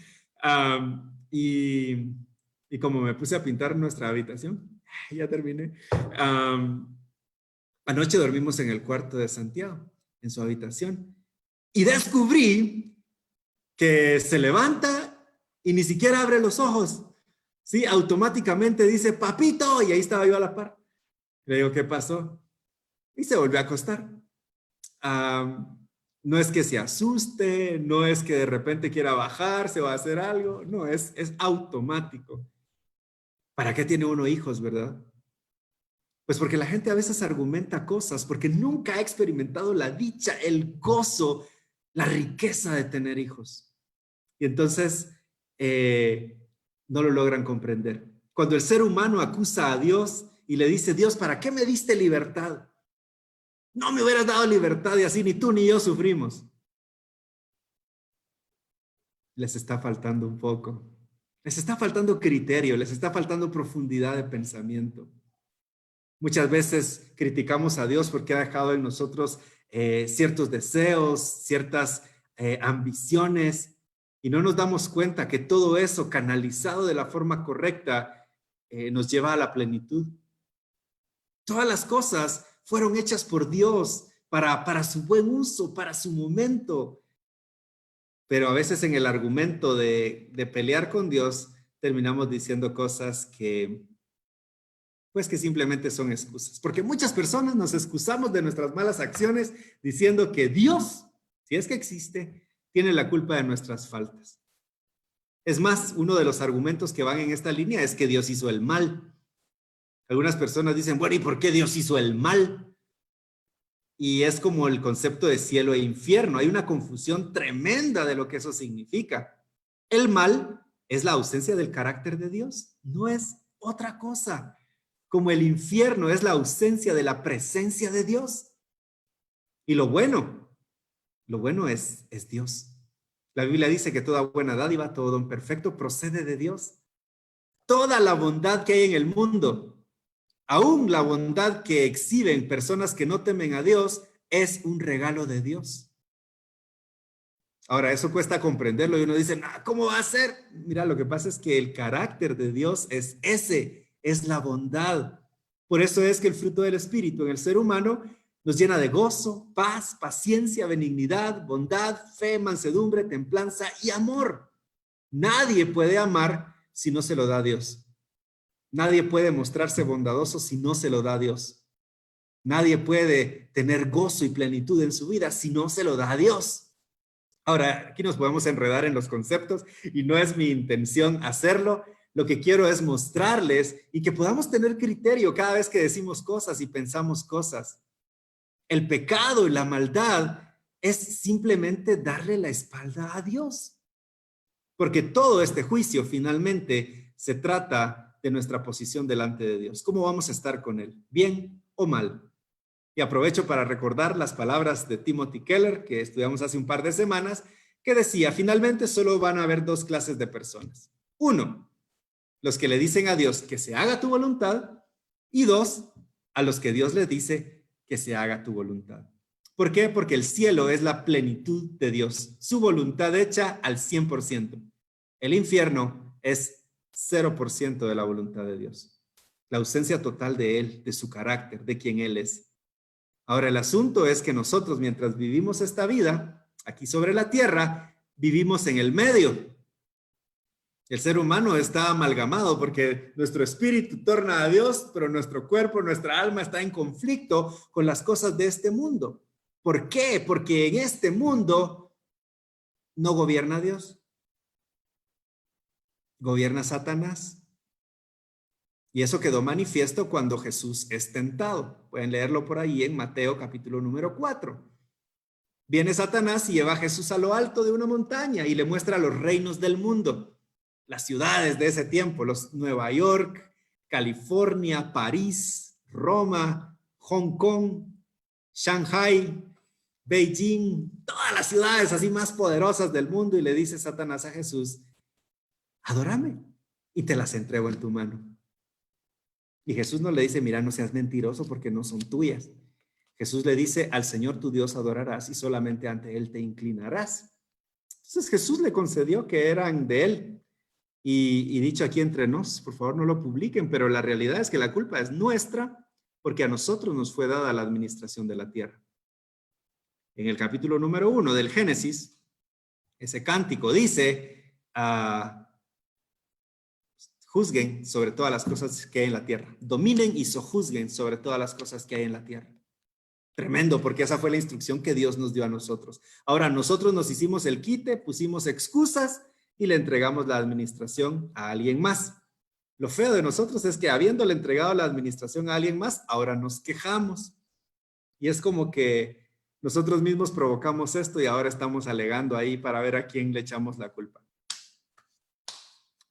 C: Y como me puse a pintar nuestra habitación, ya terminé. Anoche dormimos en el cuarto de Santiago, en su habitación. Y descubrí que se levanta y ni siquiera abre los ojos. Sí, automáticamente dice, papito, y ahí estaba yo a la par. Le digo, ¿qué pasó? Y se volvió a acostar. No es que se asuste, no es que de repente quiera bajarse o hacer algo, no, es automático. ¿Para qué tiene uno hijos, verdad? Pues porque la gente a veces argumenta cosas, porque nunca ha experimentado la dicha, el gozo, la riqueza de tener hijos. Y entonces no lo logran comprender. Cuando el ser humano acusa a Dios y le dice, Dios, ¿para qué me diste libertad? No me hubieras dado libertad y así ni tú ni yo sufrimos. Les está faltando un poco. Les está faltando criterio, les está faltando profundidad de pensamiento. Muchas veces criticamos a Dios porque ha dejado en nosotros ciertos deseos, ciertas ambiciones, y no nos damos cuenta que todo eso canalizado de la forma correcta nos lleva a la plenitud. Todas las cosas fueron hechas por Dios para su buen uso, para su momento. Pero a veces en el argumento de pelear con Dios, terminamos diciendo cosas que simplemente son excusas. Porque muchas personas nos excusamos de nuestras malas acciones diciendo que Dios, si es que existe, tiene la culpa de nuestras faltas. Es más, uno de los argumentos que van en esta línea es que Dios hizo el mal. Algunas personas dicen, bueno, ¿y por qué Dios hizo el mal? Y es como el concepto de cielo e infierno. Hay una confusión tremenda de lo que eso significa. El mal es la ausencia del carácter de Dios, no es otra cosa. Como el infierno es la ausencia de la presencia de Dios. Y lo bueno es Dios. La Biblia dice que toda buena dádiva, todo don perfecto procede de Dios. Toda la bondad que hay en el mundo, aún la bondad que exhiben personas que no temen a Dios, es un regalo de Dios. Ahora, eso cuesta comprenderlo y uno dice, no, ¿cómo va a ser? Mira, lo que pasa es que el carácter de Dios es ese, es la bondad. Por eso es que el fruto del Espíritu en el ser humano nos llena de gozo, paz, paciencia, benignidad, bondad, fe, mansedumbre, templanza y amor. Nadie puede amar si no se lo da Dios. Nadie puede mostrarse bondadoso si no se lo da Dios. Nadie puede tener gozo y plenitud en su vida si no se lo da Dios. Ahora, aquí nos podemos enredar en los conceptos y no es mi intención hacerlo. Lo que quiero es mostrarles y que podamos tener criterio cada vez que decimos cosas y pensamos cosas. El pecado y la maldad es simplemente darle la espalda a Dios. Porque todo este juicio finalmente se trata de nuestra posición delante de Dios. ¿Cómo vamos a estar con Él? ¿Bien o mal? Y aprovecho para recordar las palabras de Timothy Keller, que estudiamos hace un par de semanas, que decía, finalmente solo van a haber dos clases de personas. Uno, los que le dicen a Dios que se haga tu voluntad, y dos, a los que Dios les dice que se haga tu voluntad. ¿Por qué? Porque el cielo es la plenitud de Dios, su voluntad hecha al 100%. El infierno es 0% de la voluntad de Dios. La ausencia total de Él, de su carácter, de quien Él es. Ahora, el asunto es que nosotros, mientras vivimos esta vida, aquí sobre la tierra, vivimos en el medio. El ser humano está amalgamado porque nuestro espíritu torna a Dios, pero nuestro cuerpo, nuestra alma está en conflicto con las cosas de este mundo. ¿Por qué? Porque en este mundo no gobierna Dios. Gobierna Satanás. Y eso quedó manifiesto cuando Jesús es tentado. Pueden leerlo por ahí en Mateo capítulo número 4. Viene Satanás y lleva a Jesús a lo alto de una montaña y le muestra los reinos del mundo, las ciudades de ese tiempo, los Nueva York, California, París, Roma, Hong Kong, Shanghai, Beijing, todas las ciudades así más poderosas del mundo, y le dice Satanás a Jesús, adórame y te las entrego en tu mano. Y Jesús no le dice, mira, no seas mentiroso porque no son tuyas. Jesús le dice, al Señor tu Dios adorarás y solamente ante Él te inclinarás. Entonces Jesús le concedió que eran de Él. Y dicho aquí entre nos, por favor no lo publiquen, pero la realidad es que la culpa es nuestra porque a nosotros nos fue dada la administración de la tierra. En el capítulo número 1 del Génesis, ese cántico dice, juzguen sobre todas las cosas que hay en la tierra. Dominen y sojuzguen sobre todas las cosas que hay en la tierra. Tremendo, porque esa fue la instrucción que Dios nos dio a nosotros. Ahora, nosotros nos hicimos el quite, pusimos excusas y le entregamos la administración a alguien más. Lo feo de nosotros es que habiéndole entregado la administración a alguien más, ahora nos quejamos. Y es como que nosotros mismos provocamos esto y ahora estamos alegando ahí para ver a quién le echamos la culpa.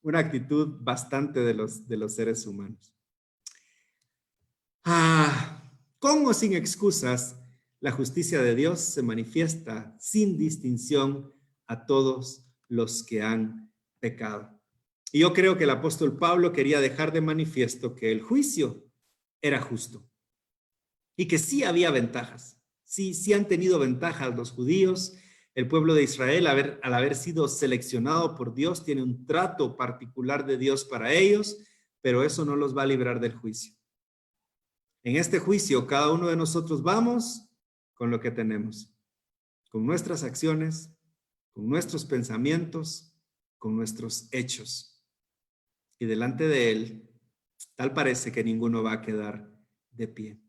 C: Una actitud bastante de los seres humanos. Con o sin excusas, la justicia de Dios se manifiesta sin distinción a todos los que han pecado. Y yo creo que el apóstol Pablo quería dejar de manifiesto que el juicio era justo y que sí había ventajas. Sí han tenido ventajas los judíos. El pueblo de Israel, al haber sido seleccionado por Dios, tiene un trato particular de Dios para ellos, pero eso no los va a librar del juicio. En este juicio, cada uno de nosotros vamos con lo que tenemos, con nuestras acciones, con nuestros pensamientos, con nuestros hechos. Y delante de Él, tal parece que ninguno va a quedar de pie.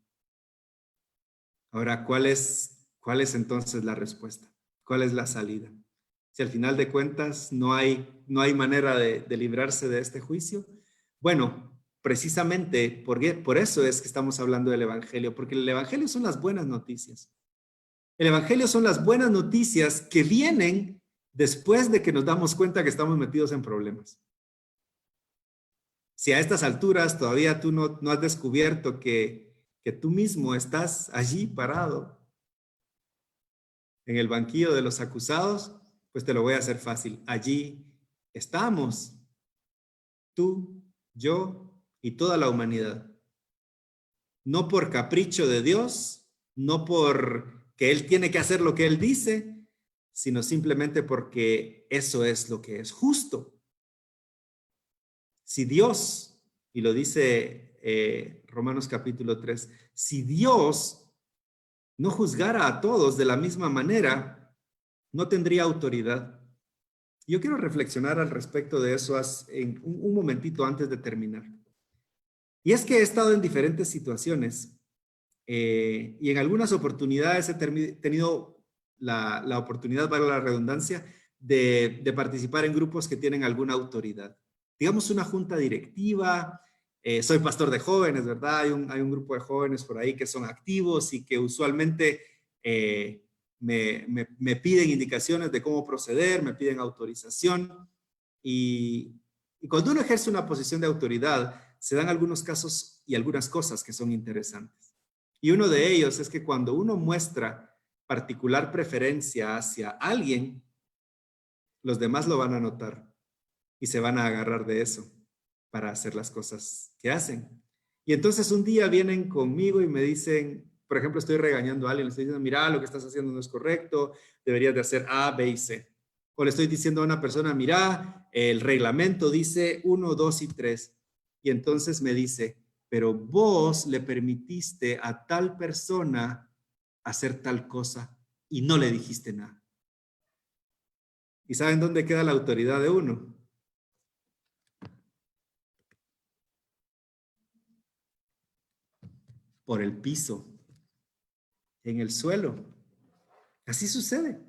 C: Ahora, ¿cuál es entonces la respuesta? ¿Cuál es la salida? Si al final de cuentas no hay manera de librarse de este juicio, bueno, precisamente por eso es que estamos hablando del Evangelio, porque el Evangelio son las buenas noticias. El Evangelio son las buenas noticias que vienen después de que nos damos cuenta que estamos metidos en problemas. Si a estas alturas todavía tú no has descubierto que tú mismo estás allí parado en el banquillo de los acusados, pues te lo voy a hacer fácil. Allí estamos, tú, yo y toda la humanidad. No por capricho de Dios, no por que Él tiene que hacer lo que Él dice, sino simplemente porque eso es lo que es justo. Si Dios, y lo dice Romanos capítulo 3, si Dios no juzgara a todos de la misma manera, no tendría autoridad. Yo quiero reflexionar al respecto de eso en un momentito antes de terminar. Y es que he estado en diferentes situaciones y en algunas oportunidades he tenido la oportunidad, valga la redundancia, de participar en grupos que tienen alguna autoridad. Digamos una junta directiva, soy pastor de jóvenes, ¿verdad? Hay un grupo de jóvenes por ahí que son activos y que usualmente me piden indicaciones de cómo proceder, me piden autorización y cuando uno ejerce una posición de autoridad, se dan algunos casos y algunas cosas que son interesantes. Y uno de ellos es que cuando uno muestra particular preferencia hacia alguien, los demás lo van a notar y se van a agarrar de eso para hacer las cosas que hacen. Y entonces un día vienen conmigo y me dicen, por ejemplo, estoy regañando a alguien, le estoy diciendo, mira, lo que estás haciendo no es correcto, deberías de hacer A, B y C. O le estoy diciendo a una persona, mira, el reglamento dice 1, 2 y 3. Y entonces me dice, pero vos le permitiste a tal persona hacer tal cosa y no le dijiste nada. ¿Y saben dónde queda la autoridad de uno? Por el piso, en el suelo. Así sucede.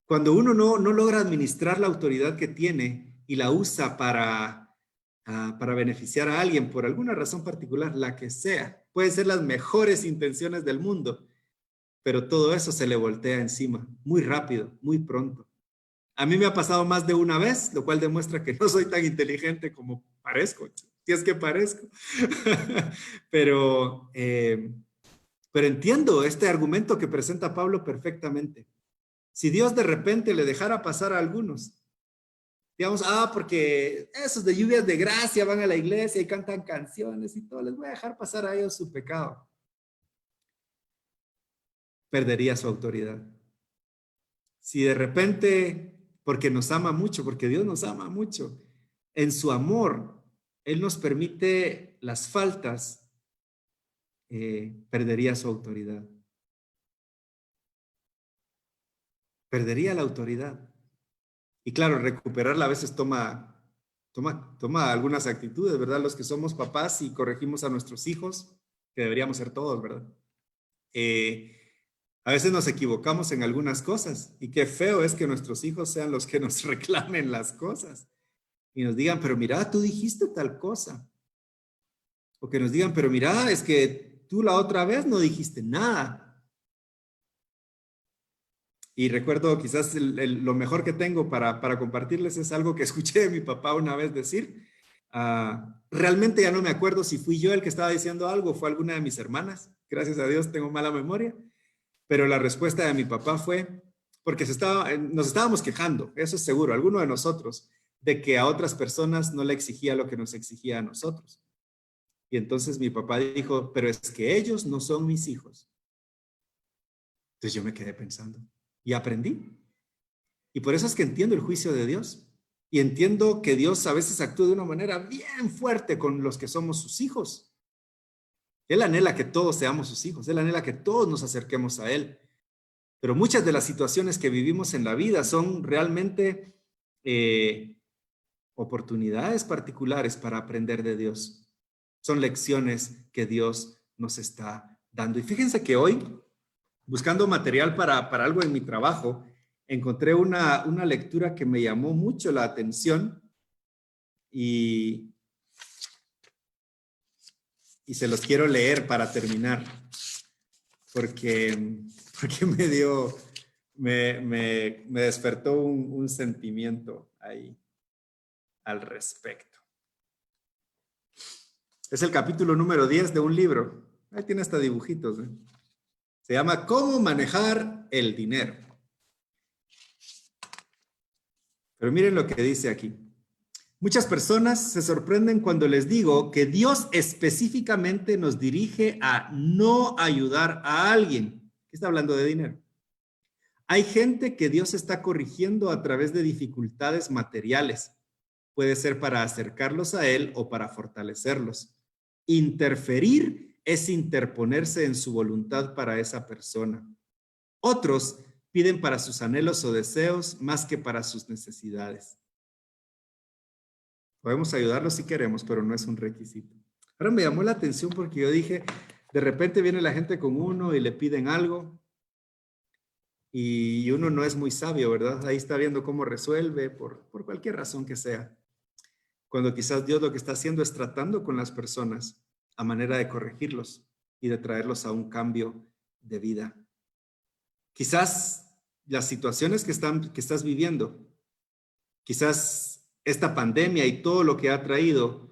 C: Cuando uno no logra administrar la autoridad que tiene y la usa para beneficiar a alguien por alguna razón particular, la que sea, pueden ser las mejores intenciones del mundo, pero todo eso se le voltea encima muy rápido, muy pronto. A mí me ha pasado más de una vez, lo cual demuestra que no soy tan inteligente como parezco, si es que parezco. Pero entiendo este argumento que presenta Pablo perfectamente. Si Dios de repente le dejara pasar a algunos, digamos, porque esos de lluvias de gracia van a la iglesia y cantan canciones y todo, les voy a dejar pasar a ellos su pecado. Perdería su autoridad. Si de repente, porque nos ama mucho, porque Dios nos ama mucho, en su amor, Él nos permite las faltas, perdería su autoridad. Perdería la autoridad. Y claro, recuperarla a veces toma algunas actitudes, ¿verdad? Los que somos papás y corregimos a nuestros hijos, que deberíamos ser todos, ¿verdad? A veces nos equivocamos en algunas cosas y qué feo es que nuestros hijos sean los que nos reclamen las cosas y nos digan, pero mira, tú dijiste tal cosa. O que nos digan, pero mira, es que tú la otra vez no dijiste nada. Y recuerdo quizás lo mejor que tengo para compartirles es algo que escuché de mi papá una vez decir. Realmente ya no me acuerdo si fui yo el que estaba diciendo algo o fue alguna de mis hermanas. Gracias a Dios tengo mala memoria. Pero la respuesta de mi papá fue, porque nos estábamos quejando, eso es seguro, alguno de nosotros, de que a otras personas no le exigía lo que nos exigía a nosotros. Y entonces mi papá dijo, pero es que ellos no son mis hijos. Entonces yo me quedé pensando y aprendí. Y por eso es que entiendo el juicio de Dios. Y entiendo que Dios a veces actúa de una manera bien fuerte con los que somos sus hijos. Él anhela que todos seamos sus hijos. Él anhela que todos nos acerquemos a Él. Pero muchas de las situaciones que vivimos en la vida son realmente oportunidades particulares para aprender de Dios. Son lecciones que Dios nos está dando. Y fíjense que hoy, buscando material para algo en mi trabajo, encontré una lectura que me llamó mucho la atención y se los quiero leer para terminar, porque me despertó un sentimiento ahí al respecto. Es el capítulo número 10 de un libro. Ahí tiene hasta dibujitos, ¿eh? Se llama ¿Cómo manejar el dinero? Pero miren lo que dice aquí. Muchas personas se sorprenden cuando les digo que Dios específicamente nos dirige a no ayudar a alguien. ¿Qué está hablando de dinero? Hay gente que Dios está corrigiendo a través de dificultades materiales. Puede ser para acercarlos a Él o para fortalecerlos. Interferir es interponerse en su voluntad para esa persona. Otros piden para sus anhelos o deseos más que para sus necesidades. Podemos ayudarlos si queremos, pero no es un requisito. Ahora me llamó la atención porque yo dije, de repente viene la gente con uno y le piden algo y uno no es muy sabio, ¿verdad? Ahí está viendo cómo resuelve por cualquier razón que sea. Cuando quizás Dios lo que está haciendo es tratando con las personas a manera de corregirlos y de traerlos a un cambio de vida. Quizás las situaciones que estás viviendo, quizás esta pandemia y todo lo que ha traído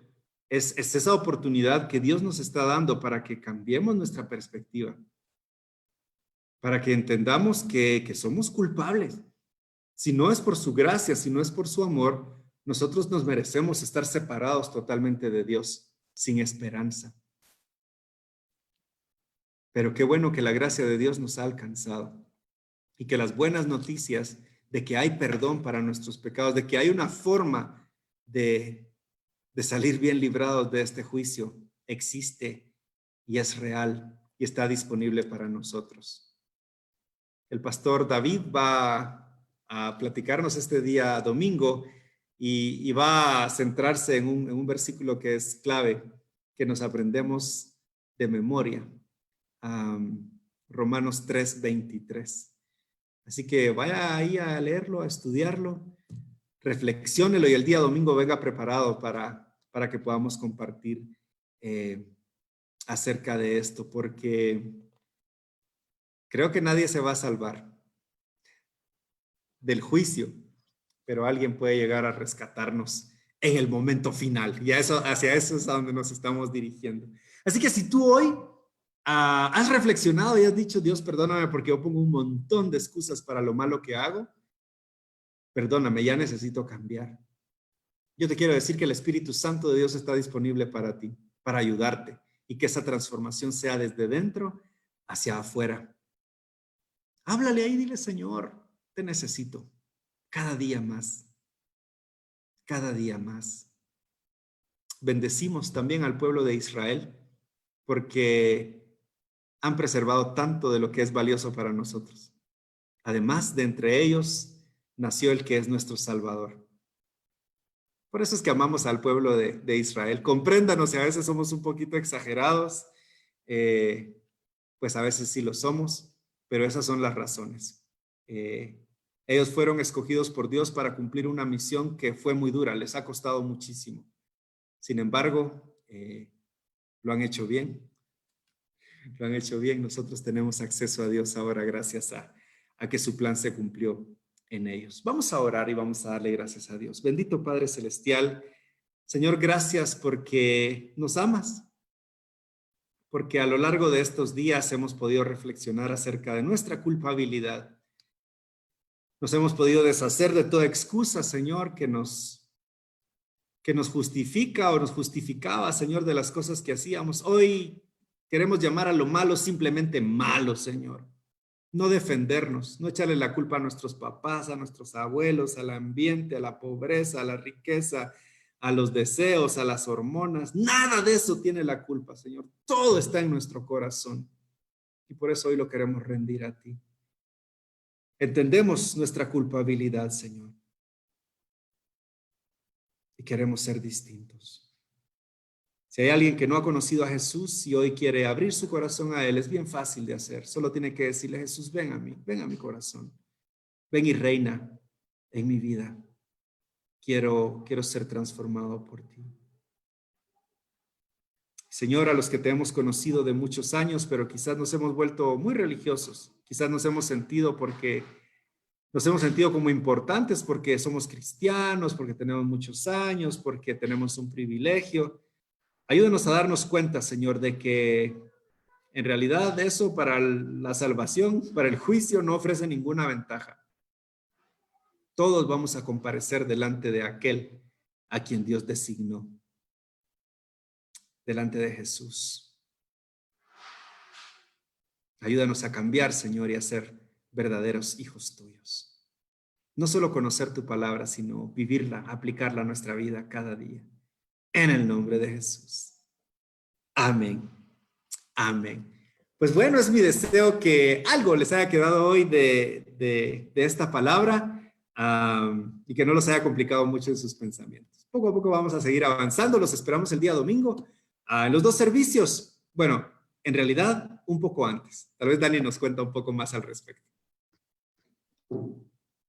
C: es esa oportunidad que Dios nos está dando para que cambiemos nuestra perspectiva, para que entendamos que somos culpables. Si no es por su gracia, si no es por su amor, nosotros nos merecemos estar separados totalmente de Dios, sin esperanza. Pero qué bueno que la gracia de Dios nos ha alcanzado y que las buenas noticias de que hay perdón para nuestros pecados, de que hay una forma de salir bien librados de este juicio, existe y es real y está disponible para nosotros. El pastor David va a platicarnos este día domingo y va a centrarse en un versículo que es clave, que nos aprendemos de memoria, Romanos 3:23. Así que vaya ahí a leerlo, a estudiarlo, reflexiónelo y el día domingo venga preparado para que podamos compartir acerca de esto, porque creo que nadie se va a salvar del juicio, pero alguien puede llegar a rescatarnos en el momento final y hacia eso es a donde nos estamos dirigiendo. Así que si tú hoy has reflexionado y has dicho, Dios, perdóname porque yo pongo un montón de excusas para lo malo que hago, perdóname, ya necesito cambiar. Yo te quiero decir que el Espíritu Santo de Dios está disponible para ti, para ayudarte y que esa transformación sea desde dentro hacia afuera. Háblale ahí, dile, Señor, te necesito cada día más, cada día más. Bendecimos también al pueblo de Israel porque han preservado tanto de lo que es valioso para nosotros. Además, de entre ellos nació el que es nuestro Salvador. Por eso es que amamos al pueblo de Israel. Compréndanos si a veces somos un poquito exagerados. pues a veces sí lo somos, pero esas son las razones. Ellos fueron escogidos por Dios para cumplir una misión que fue muy dura, les ha costado muchísimo. Sin embargo, lo han hecho bien. Lo han hecho bien. Nosotros tenemos acceso a Dios ahora gracias a que su plan se cumplió en ellos. Vamos a orar y vamos a darle gracias a Dios. Bendito Padre Celestial, Señor, gracias porque nos amas, porque a lo largo de estos días hemos podido reflexionar acerca de nuestra culpabilidad. Nos hemos podido deshacer de toda excusa, Señor, que nos justifica o nos justificaba, Señor, de las cosas que hacíamos. Hoy queremos llamar a lo malo simplemente malo, Señor. No defendernos, no echarle la culpa a nuestros papás, a nuestros abuelos, al ambiente, a la pobreza, a la riqueza, a los deseos, a las hormonas. Nada de eso tiene la culpa, Señor. Todo está en nuestro corazón. Y por eso hoy lo queremos rendir a ti. Entendemos nuestra culpabilidad, Señor. Y queremos ser distintos. Si hay alguien que no ha conocido a Jesús y hoy quiere abrir su corazón a Él, es bien fácil de hacer. Solo tiene que decirle: Jesús, ven a mí, ven a mi corazón. Ven y reina en mi vida. Quiero ser transformado por ti. Señor, a los que te hemos conocido de muchos años, pero quizás nos hemos vuelto muy religiosos. Quizás nos hemos sentido como importantes porque somos cristianos, porque tenemos muchos años, porque tenemos un privilegio. Ayúdanos a darnos cuenta, Señor, de que en realidad eso para la salvación, para el juicio, no ofrece ninguna ventaja. Todos vamos a comparecer delante de aquel a quien Dios designó, delante de Jesús. Ayúdanos a cambiar, Señor, y a ser verdaderos hijos tuyos. No solo conocer tu palabra, sino vivirla, aplicarla a nuestra vida cada día. En el nombre de Jesús. Amén. Amén. Pues bueno, es mi deseo que algo les haya quedado hoy de esta palabra y que no los haya complicado mucho en sus pensamientos. Poco a poco vamos a seguir avanzando. Los esperamos el día domingo en los dos servicios. Bueno, en realidad un poco antes. Tal vez Dani nos cuenta un poco más al respecto.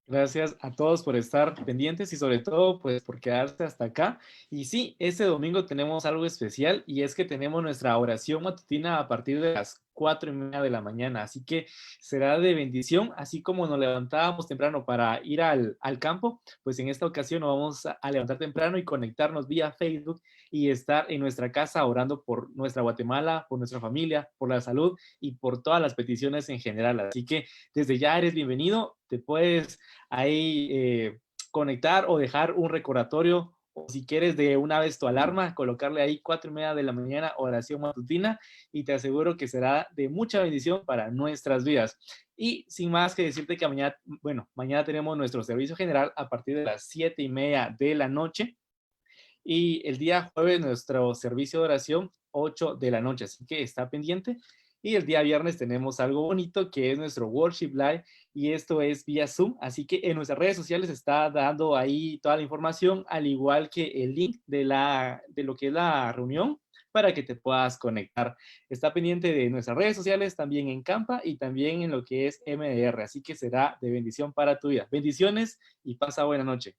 A: Gracias a todos por estar pendientes y sobre todo pues por quedarse hasta acá. Y sí, este domingo tenemos algo especial y es que tenemos nuestra oración matutina a partir de las 4:30 de la mañana. Así que será de bendición, así como nos levantábamos temprano para ir al campo, pues en esta ocasión nos vamos a levantar temprano y conectarnos vía Facebook y estar en nuestra casa orando por nuestra Guatemala, por nuestra familia, por la salud y por todas las peticiones en general. Así que desde ya eres bienvenido, te puedes ahí conectar o dejar un recordatorio, o si quieres de una vez tu alarma, colocarle ahí 4:30 de la mañana, oración matutina, y te aseguro que será de mucha bendición para nuestras vidas. Y sin más que decirte que mañana tenemos nuestro servicio general a partir de las 7:30 de la noche, y el día jueves nuestro servicio de oración 8 de la noche, así que está pendiente. Y el día viernes tenemos algo bonito que es nuestro Worship Live y esto es vía Zoom, así que en nuestras redes sociales está dando ahí toda la información, al igual que el link de lo que es la reunión para que te puedas conectar. Está pendiente de nuestras redes sociales, también en Campa y también en lo que es MDR, así que será de bendición para tu vida. Bendiciones y pasa buena noche.